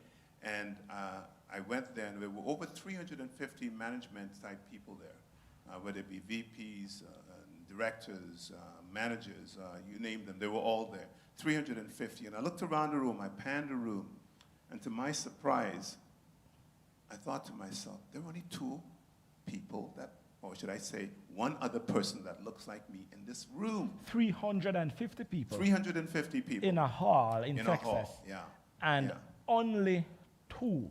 and I went there, and there were over 350 management-type people there, whether it be VPs, directors, managers, you name them, they were all there, 350. And I looked around the room, I panned the room, and to my surprise, I thought to myself, there are only two people that, or should I say, one other person that looks like me in this room. 350 people? 350 people. In a hall in Texas? A hall, yeah. And only two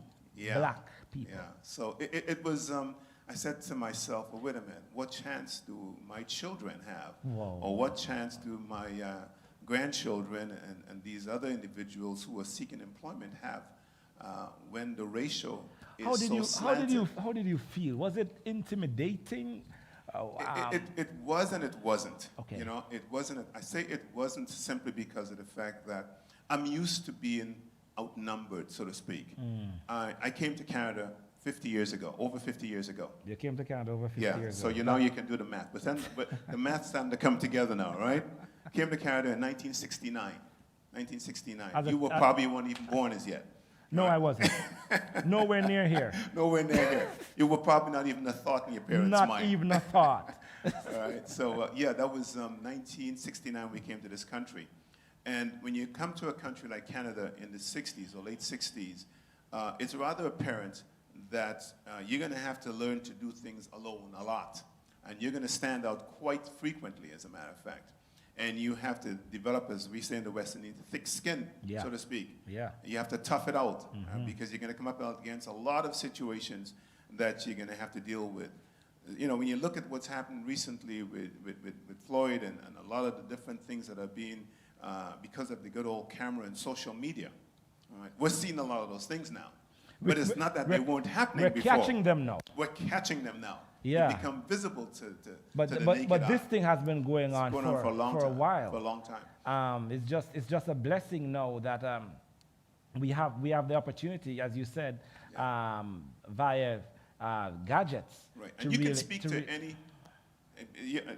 black people. Yeah, so it was, I said to myself, well, wait a minute, what chance do my children have? Whoa. Or what chance do my grandchildren and these other individuals who are seeking employment have when the ratio is so slanted? How did you feel? Was it intimidating? It was and it wasn't. Okay. It wasn't. I say it wasn't simply because of the fact that I'm used to being outnumbered, so to speak. I came to Canada 50 years ago, over 50 years ago. You came to Canada over 50 years ago. So you know you can do the math. But the math's starting to come together now, right? Came to Canada in 1969. 1969. You probably weren't even born as yet. No, I wasn't. Nowhere near here. Nowhere near here. You were probably not even a thought in your parents' mind. Not even a thought. All right. So, yeah, that was 1969 we came to this country. And when you come to a country like Canada in the 60s or late 60s, it's rather apparent that you're going to have to learn to do things alone a lot. And you're going to stand out quite frequently, as a matter of fact. And you have to develop, as we say in the West, thick skin, so to speak. Yeah. You have to tough it out because you're going to come up against a lot of situations that you're going to have to deal with. You know, when you look at what's happened recently with Floyd and a lot of the different things that are being, because of the good old camera and social media, all right, we're seeing a lot of those things now. But it's not that they weren't happening before. We're catching them now. We're catching them now. Yeah. They become visible to but the but naked but eye. this thing has been going on for a long for a time, while. For a long time. It's just a blessing now that we have the opportunity, as you said, via gadgets. Right, and you can speak to any.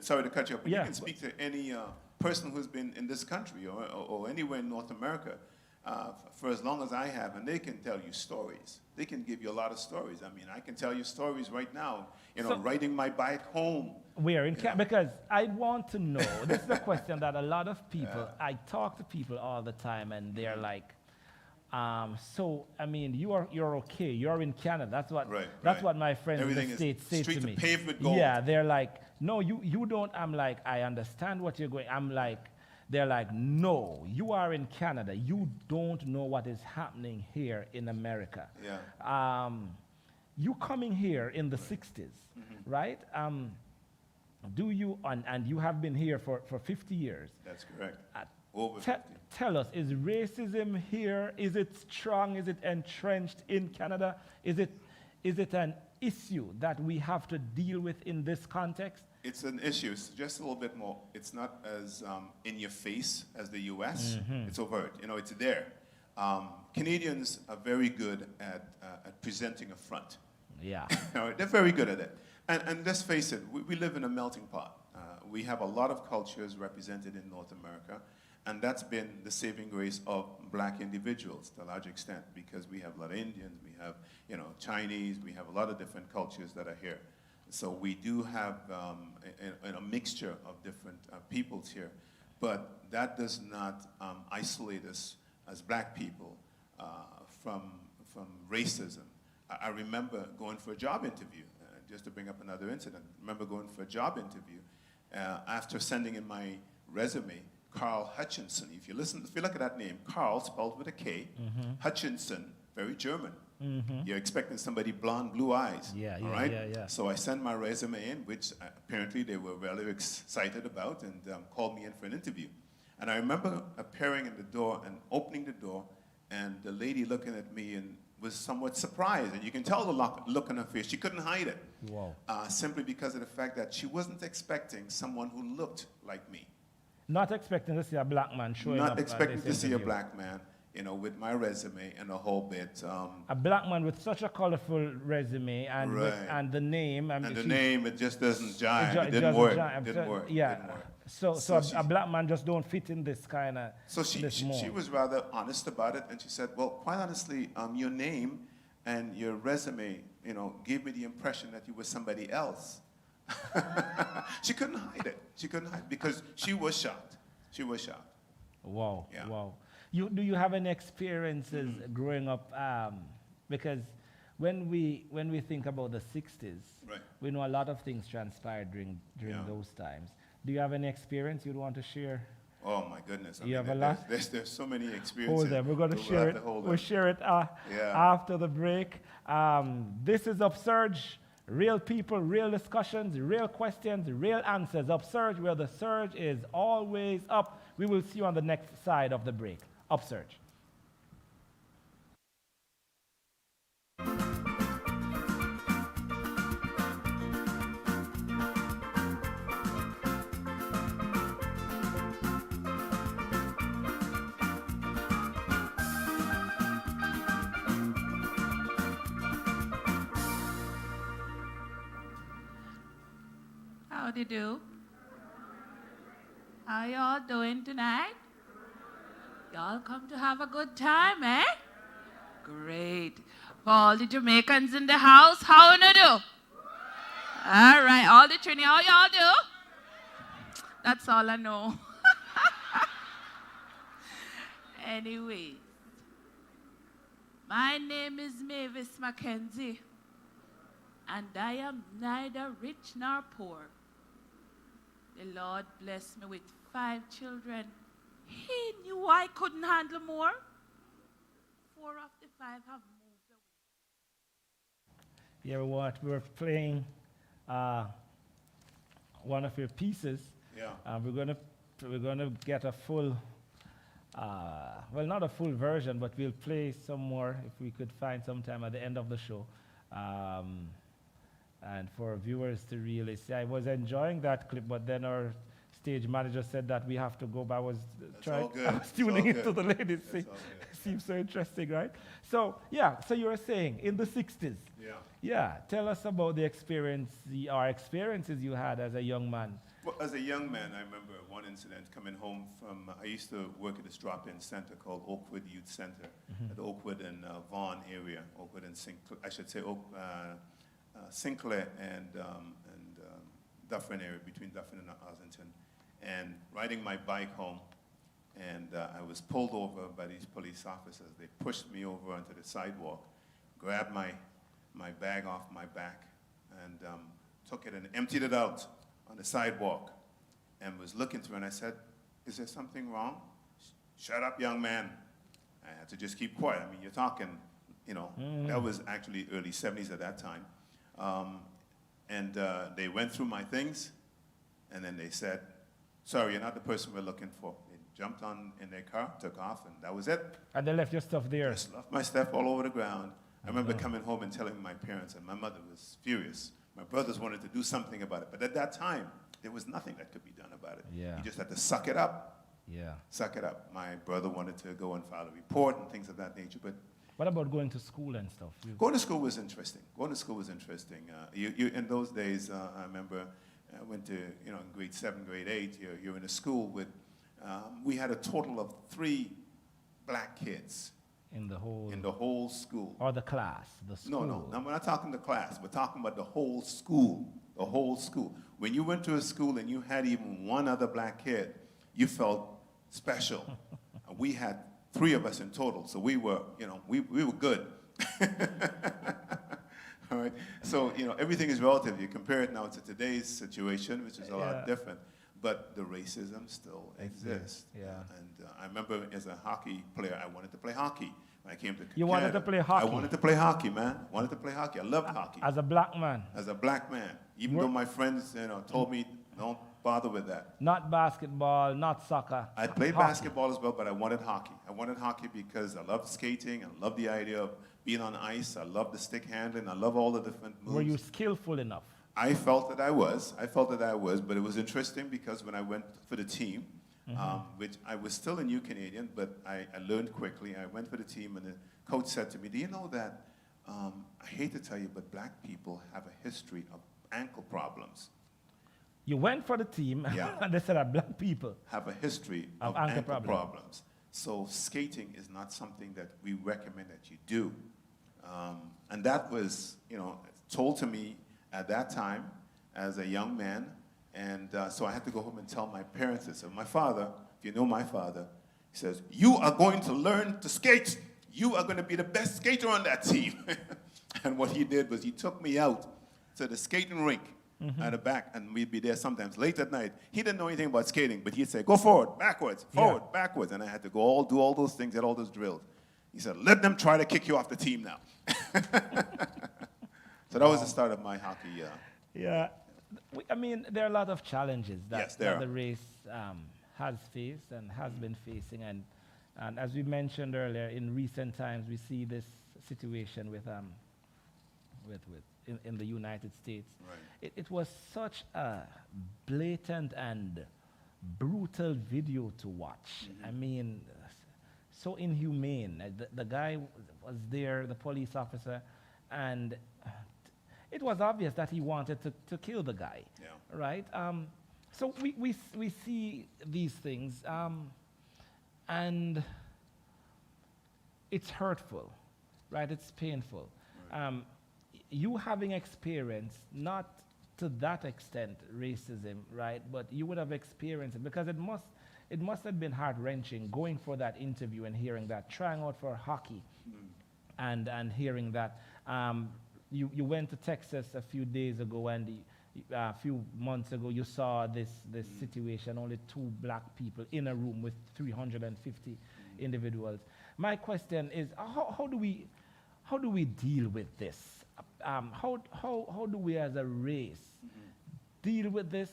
Sorry to cut you off, but you can speak to any person who's been in this country or anywhere in North America for as long as I have, and they can tell you stories. They can give you a lot of stories. I mean, I can tell you stories right now, riding my bike home. Where in Canada? Because I want to know, this is a question that a lot of people, I talk to people all the time, and they're like, so, I mean, you're okay. You're in Canada. That's what my friends in the States say to me. Paved with gold. Yeah, they're like, no, you don't. I'm like, I understand what you're going. I'm like, they're like, no, you are in Canada. You don't know what is happening here in America. Yeah. You coming here in the 60s, right? Do you, and you have been here for 50 years. That's correct. Over 50. Tell us, is racism here, is it strong, is it entrenched in Canada? Is it an issue that we have to deal with in this context? It's an issue. It's just a little bit more. It's not as in your face as the U.S. It's overt. It's there. Canadians are very good at presenting a front. Yeah. They're very good at it. And let's face it, we live in a melting pot. We have a lot of cultures represented in North America, and that's been the saving grace of black individuals to a large extent, because we have a lot of Indians, we have Chinese, we have a lot of different cultures that are here. So we do have a mixture of different peoples here, but that does not isolate us as black people from racism. I remember going for a job interview, just to bring up another incident. I remember going for a job interview after sending in my resume. Carl Hutchinson, if you look at that name, Carl spelled with a K, Hutchinson, very German. You're expecting somebody blonde, blue eyes. Yeah. So I sent my resume in, which apparently they were really excited about, and called me in for an interview. And I remember appearing in the door and opening the door, and the lady looking at me and was somewhat surprised. And you can tell the look on her face. She couldn't hide it. Wow. Simply because of the fact that she wasn't expecting someone who looked like me. Not expecting to see a black man showing up. Not expecting to see a black man, with my resume and a whole bit. A black man with such a colorful resume and and the name. And the name, it just doesn't jive. It didn't work. Didn't work. Yeah. Didn't work. So a black man just don't fit in this kind of. So she was rather honest about it, and she said, well, quite honestly, your name and your resume, gave me the impression that you were somebody else. She couldn't hide it. She couldn't hide it because she was shocked. She was shocked. Wow. Yeah. Wow. Do you have any experiences growing up? Because when we think about the 60s, we know a lot of things transpired during those times. Do you have any experience you'd want to share? Oh my goodness! You have a lot. There's so many experiences. Hold them. We're going to share it. We'll share it after the break. This is UpSurge. Real people, real discussions, real questions, real answers. UpSurge, where the surge is always up. We will see you on the next side of the break. UpSurge. Howdy do? How y'all doing tonight? Y'all come to have a good time, eh? Great. For all the Jamaicans in the house, how you do? All right, all the Trini, how y'all do? That's all I know. Anyway, my name is Mavis Mackenzie, and I am neither rich nor poor. The Lord blessed me with 5 children. He knew I couldn't handle more. 4 of the 5 have moved away. Yeah, what we're playing one of your pieces. Yeah. We're gonna get a full, well, not a full version, but we'll play some more if we could find some time at the end of the show. And for viewers to really see, I was enjoying that clip, but then our stage manager said that we have to go. But I was tuning into the ladies. Seems so interesting, right? So yeah, so you were saying in the 60s. Yeah. Yeah. Tell us about the experiences you had as a young man. Well, as a young man, I remember one incident coming home from, I used to work at this drop-in center called Oakwood Youth Center, at Oakwood and Vaughan area, Oakwood and Sinclair, I should say Sinclair and Dufferin area, between Dufferin and Ossington, and riding my bike home, and I was pulled over by these police officers. They pushed me over onto the sidewalk, grabbed my bag off my back, and took it and emptied it out on the sidewalk, and was looking through, and I said, "Is there something wrong?" "Shut up, young man." I had to just keep quiet. I mean, you're talking, that was actually early 70s at that time. And they went through my things, and then they said, "Sorry, you're not the person we're looking for." They jumped in their car, took off, and that was it. And they left your stuff there? Just left my stuff all over the ground. I remember coming home and telling my parents, and my mother was furious. My brothers wanted to do something about it, but at that time, there was nothing that could be done about it. Yeah. You just had to suck it up. Yeah. Suck it up. My brother wanted to go and file a report and things of that nature, but what about going to school and stuff? Going to school was interesting. In those days, I remember I went to, in grade 7, grade 8, you're in a school with, we had a total of 3 black kids. In the whole school. Or the class, the school? No, we're not talking the class. We're talking about the whole school, the whole school. When you went to a school and you had even one other black kid, you felt special. We had 3 of us in total, so we were, we were good. All right. So, everything is relative. You compare it now to today's situation, which is a lot different, but the racism still exists. Yeah. And I remember as a hockey player, I wanted to play hockey. When I came to You wanted to play hockey? I wanted to play hockey, man. Wanted to play hockey. I loved hockey. As a black man? As a black man. Even though my friends, told me, don't bother with that. Not basketball, not soccer. I played basketball as well, but I wanted hockey. I wanted hockey because I loved skating. I loved the idea of being on ice. I loved the stick handling. I love all the different moves. Were you skillful enough? I felt that I was, but it was interesting because when I went for the team, which I was still a new Canadian, but I learned quickly. I went for the team, and the coach said to me, "Do you know that, I hate to tell you, but black people have a history of ankle problems." You went for the team, and they said that black people have a history of ankle problems. So skating is not something that we recommend that you do. And that was, told to me at that time as a young man. And so I had to go home and tell my parents this. And my father, if you know my father, he says, "You are going to learn to skate. You are going to be the best skater on that team." And what he did was he took me out to the skating rink at the back, and we'd be there sometimes late at night. He didn't know anything about skating, but he'd say, "Go forward, backwards, forward, backwards." And I had to do all those things, get all those drills. He said, "Let them try to kick you off the team now." So that was the start of my hockey. Yeah. I mean, there are a lot of challenges that the race has faced and has been facing. And as we mentioned earlier, in recent times, we see this situation in the United States. Right. It was such a blatant and brutal video to watch. I mean, so inhumane. The guy was there, the police officer, and it was obvious that he wanted to kill the guy, right? So we see these things, and it's hurtful, right? It's painful. Right. You having experienced, not to that extent, racism, right? But you would have experienced it, because it must have been heart-wrenching going for that interview and hearing that, trying out for hockey, and hearing that. You went to Texas a few days ago, and a few months ago you saw this situation, only 2 black people in a room with 350 individuals. My question is, how do we deal with this? How do we as a race deal with this,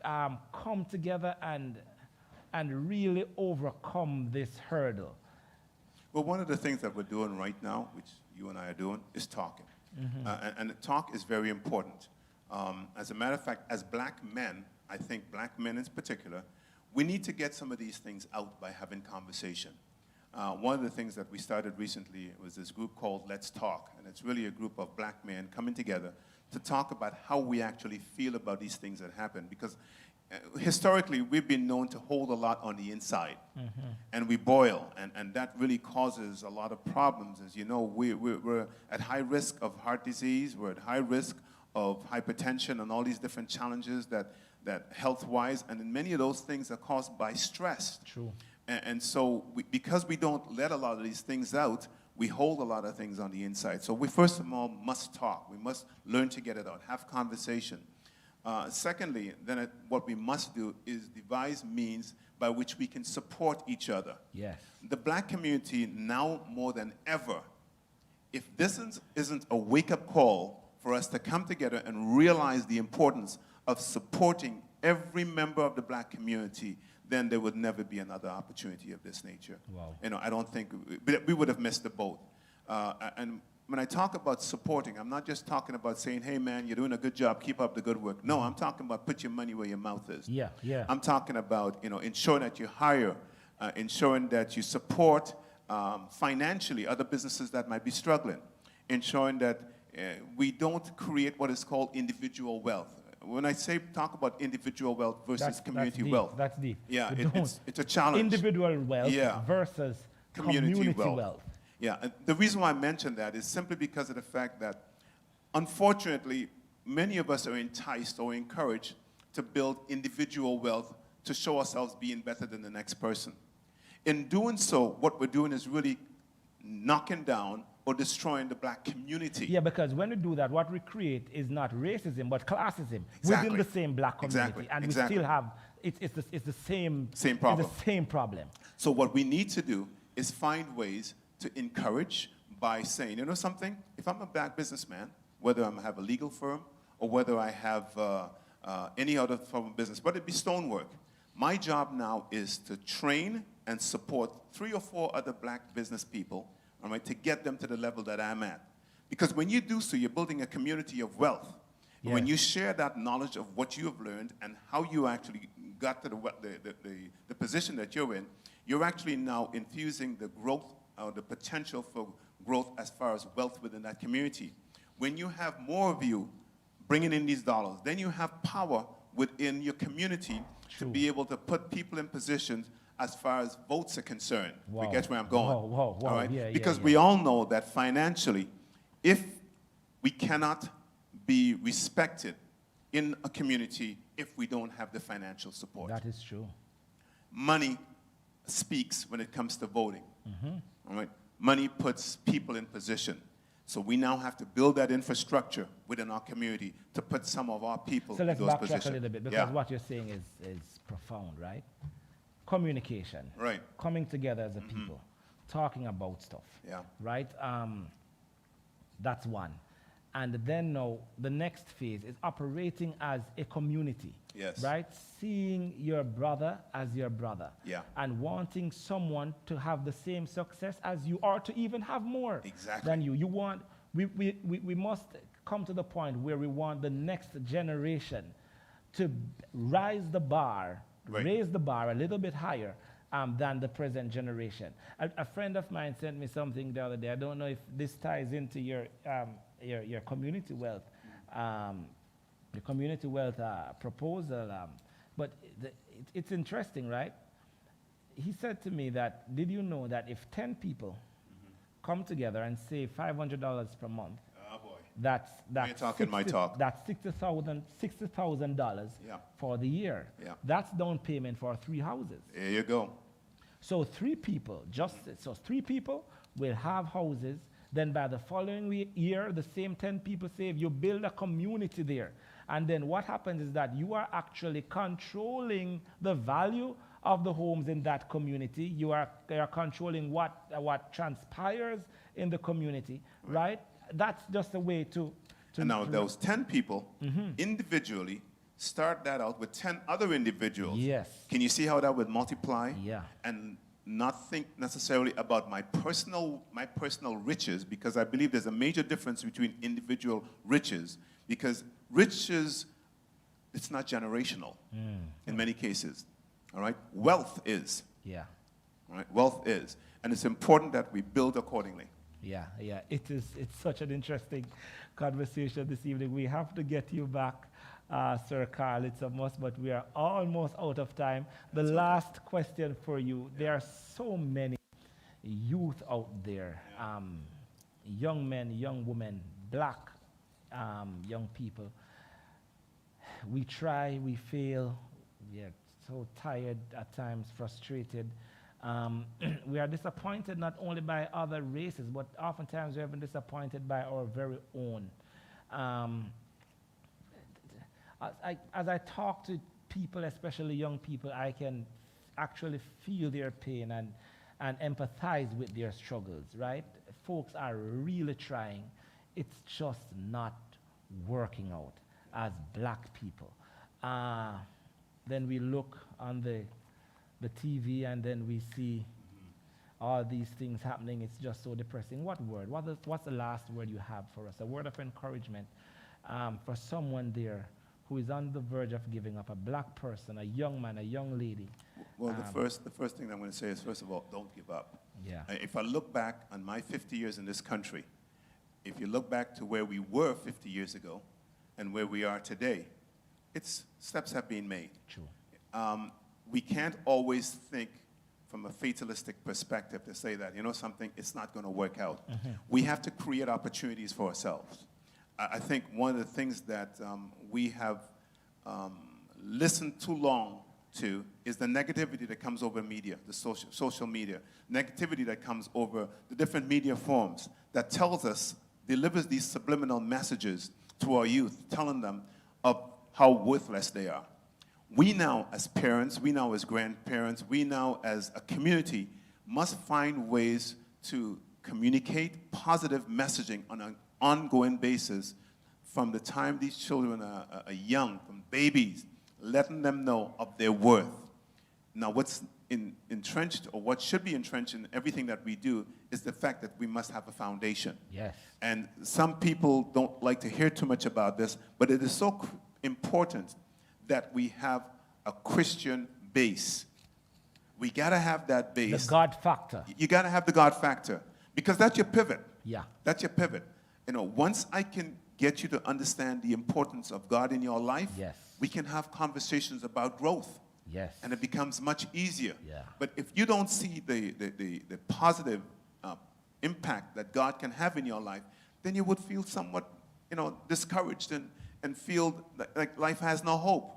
come together and really overcome this hurdle? Well, one of the things that we're doing right now, which you and I are doing, is talking. And talk is very important. As a matter of fact, as black men, I think black men in particular, we need to get some of these things out by having conversation. One of the things that we started recently was this group called Let's Talk, and it's really a group of black men coming together to talk about how we actually feel about these things that happen, because historically we've been known to hold a lot on the inside, and we boil, and that really causes a lot of problems. As you know, we're at high risk of heart disease, we're at high risk of hypertension and all these different challenges that health-wise, and many of those things are caused by stress. True. And so because we don't let a lot of these things out, we hold a lot of things on the inside. So we first of all must talk. We must learn to get it out, have conversation. Secondly, then what we must do is devise means by which we can support each other. Yes. The black community now more than ever, if this isn't a wake-up call for us to come together and realize the importance of supporting every member of the black community, then there would never be another opportunity of this nature. Wow. I don't think we would have missed the boat. And when I talk about supporting, I'm not just talking about saying, hey man, you're doing a good job, keep up the good work. No, I'm talking about put your money where your mouth is. Yeah. I'm talking about ensuring that you hire, ensuring that you support financially other businesses that might be struggling, ensuring that we don't create what is called individual wealth. When I talk about individual wealth versus community wealth. That's deep. Yeah, it's a challenge. Individual wealth versus community wealth. Yeah, and the reason why I mention that is simply because of the fact that, unfortunately, many of us are enticed or encouraged to build individual wealth to show ourselves being better than the next person. In doing so, what we're doing is really knocking down or destroying the black community. Yeah, because when we do that, what we create is not racism, but classism within the same black community. And we still have, it's the same problem. It's the same problem. So what we need to do is find ways to encourage by saying, you know something, if I'm a black businessman, whether I have a legal firm or whether I have any other form of business, whether it be stonework, my job now is to train and support 3 or 4 other black business people, all right, to get them to the level that I'm at. Because when you do so, you're building a community of wealth. Yes. When you share that knowledge of what you have learned and how you actually got to the position that you're in, you're actually now infusing the growth, the potential for growth as far as wealth within that community. When you have more of you bringing in these dollars, then you have power within your community to be able to put people in positions as far as votes are concerned. Wow. You get where I'm going? Wow. All right? Yeah, because we all know that financially, if we cannot be respected in a community if we don't have the financial support. That is true. Money speaks when it comes to voting. All right? Money puts people in position. So we now have to build that infrastructure within our community to put some of our people in those positions. So let's backtrack a little bit, because what you're saying is profound, right? Communication. Right. Coming together as a people. Talking about stuff. Yeah. Right? That's one. And then now, the next phase is operating as a community. Yes. Right? Seeing your brother as your brother. Yeah. And wanting someone to have the same success as you, or to even have more than you. We must come to the point where we want the next generation to raise the bar a little bit higher than the present generation. A friend of mine sent me something the other day. I don't know if this ties into your your community wealth, proposal. But it's interesting, right? He said to me that, did you know that if 10 people come together and save $500 per month, oh boy, that's you're talking my talk. That's $60,000 for the year. Yeah. That's down payment for 3 houses. There you go. So 3 people, so 3 people will have houses. Then by the following year, the same 10 people save. You build a community there. And then what happens is that you are actually controlling the value of the homes in that community. You are controlling what transpires in the community, right? That's just a way to and now those 10 people individually start that out with 10 other individuals. Yes. Can you see how that would multiply? Yeah. And not think necessarily about my personal riches, because I believe there's a major difference between individual riches, because riches, it's not generational in many cases. All right? Wealth is. Yeah. All right? Wealth is. And it's important that we build accordingly. Yeah. It's such an interesting conversation this evening. We have to get you back, Sir Carl. It's a must, but we are almost out of time. The last question for you. There are so many youth out there, young men, young women, black young people. We try, we fail, we are so tired at times, frustrated. We are disappointed not only by other races, but oftentimes we have been disappointed by our very own. As I talk to people, especially young people, I can actually feel their pain and empathize with their struggles, right? Folks are really trying. It's just not working out as black people. Then we look on the TV and then we see all these things happening. It's just so depressing. What's the last word you have for us? A word of encouragement for someone there who is on the verge of giving up, a black person, a young man, a young lady. Well, the first thing I'm going to say is, first of all, don't give up. Yeah. If I look back on my 50 years in this country, if you look back to where we were 50 years ago and where we are today, steps have been made. True. We can't always think from a fatalistic perspective to say that, something, it's not going to work out. We have to create opportunities for ourselves. I think one of the things that we have listened too long to is the negativity that comes over media, the social media, negativity that comes over the different media forms that delivers these subliminal messages to our youth, telling them of how worthless they are. We now as parents, we now as grandparents, we now as a community must find ways to communicate positive messaging on an ongoing basis from the time these children are young, from babies, letting them know of their worth. Now, what's entrenched, or what should be entrenched in everything that we do, is the fact that we must have a foundation. Yes. And some people don't like to hear too much about this, but it is so important that we have a Christian base. We got to have that base. The God factor. You got to have the God factor, because that's your pivot. Yeah. That's your pivot. Once I can get you to understand the importance of God in your life, yes, we can have conversations about growth. Yes. And it becomes much easier. Yeah. But if you don't see the positive impact that God can have in your life, then you would feel somewhat, discouraged and feel like life has no hope.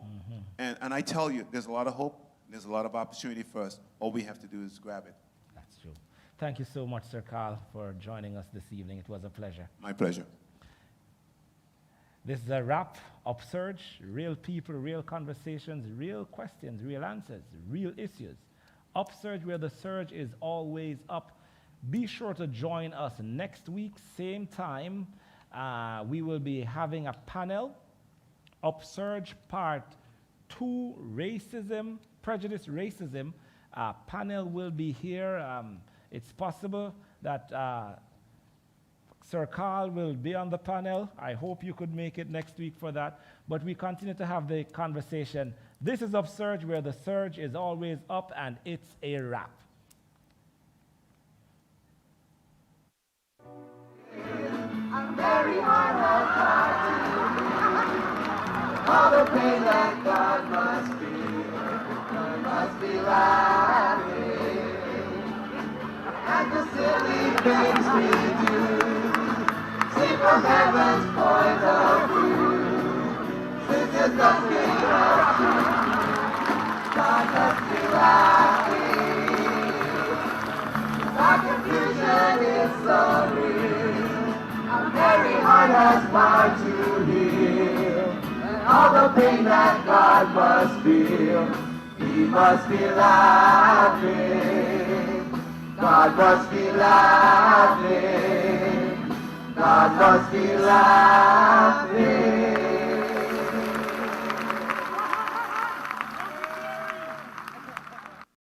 And I tell you, there's a lot of hope. There's a lot of opportunity for us. All we have to do is grab it. That's true. Thank you so much, Sir Carl, for joining us this evening. It was a pleasure. My pleasure. This is a wrap. UpSurge, real people, real conversations, real questions, real answers, real issues. UpSurge, where the surge is always up. Be sure to join us next week, same time. We will be having a panel, UpSurge Part 2, Racism, Prejudice, Racism. Panel will be here. It's possible that Sir Carl will be on the panel. I hope you could make it next week for that. But we continue to have the conversation. This is UpSurge, where the surge is always up, and it's a wrap. I'm Very heart has tried to heal all the pain that God must feel. God must be laughing at the silly things we do. See from heaven's point of view, since there's nothing else to do, God must be laughing. Our confusion is so real. Our very heart has power to heal. And all the pain that God must feel, He must be laughing. God must be laughing. God must be laughing.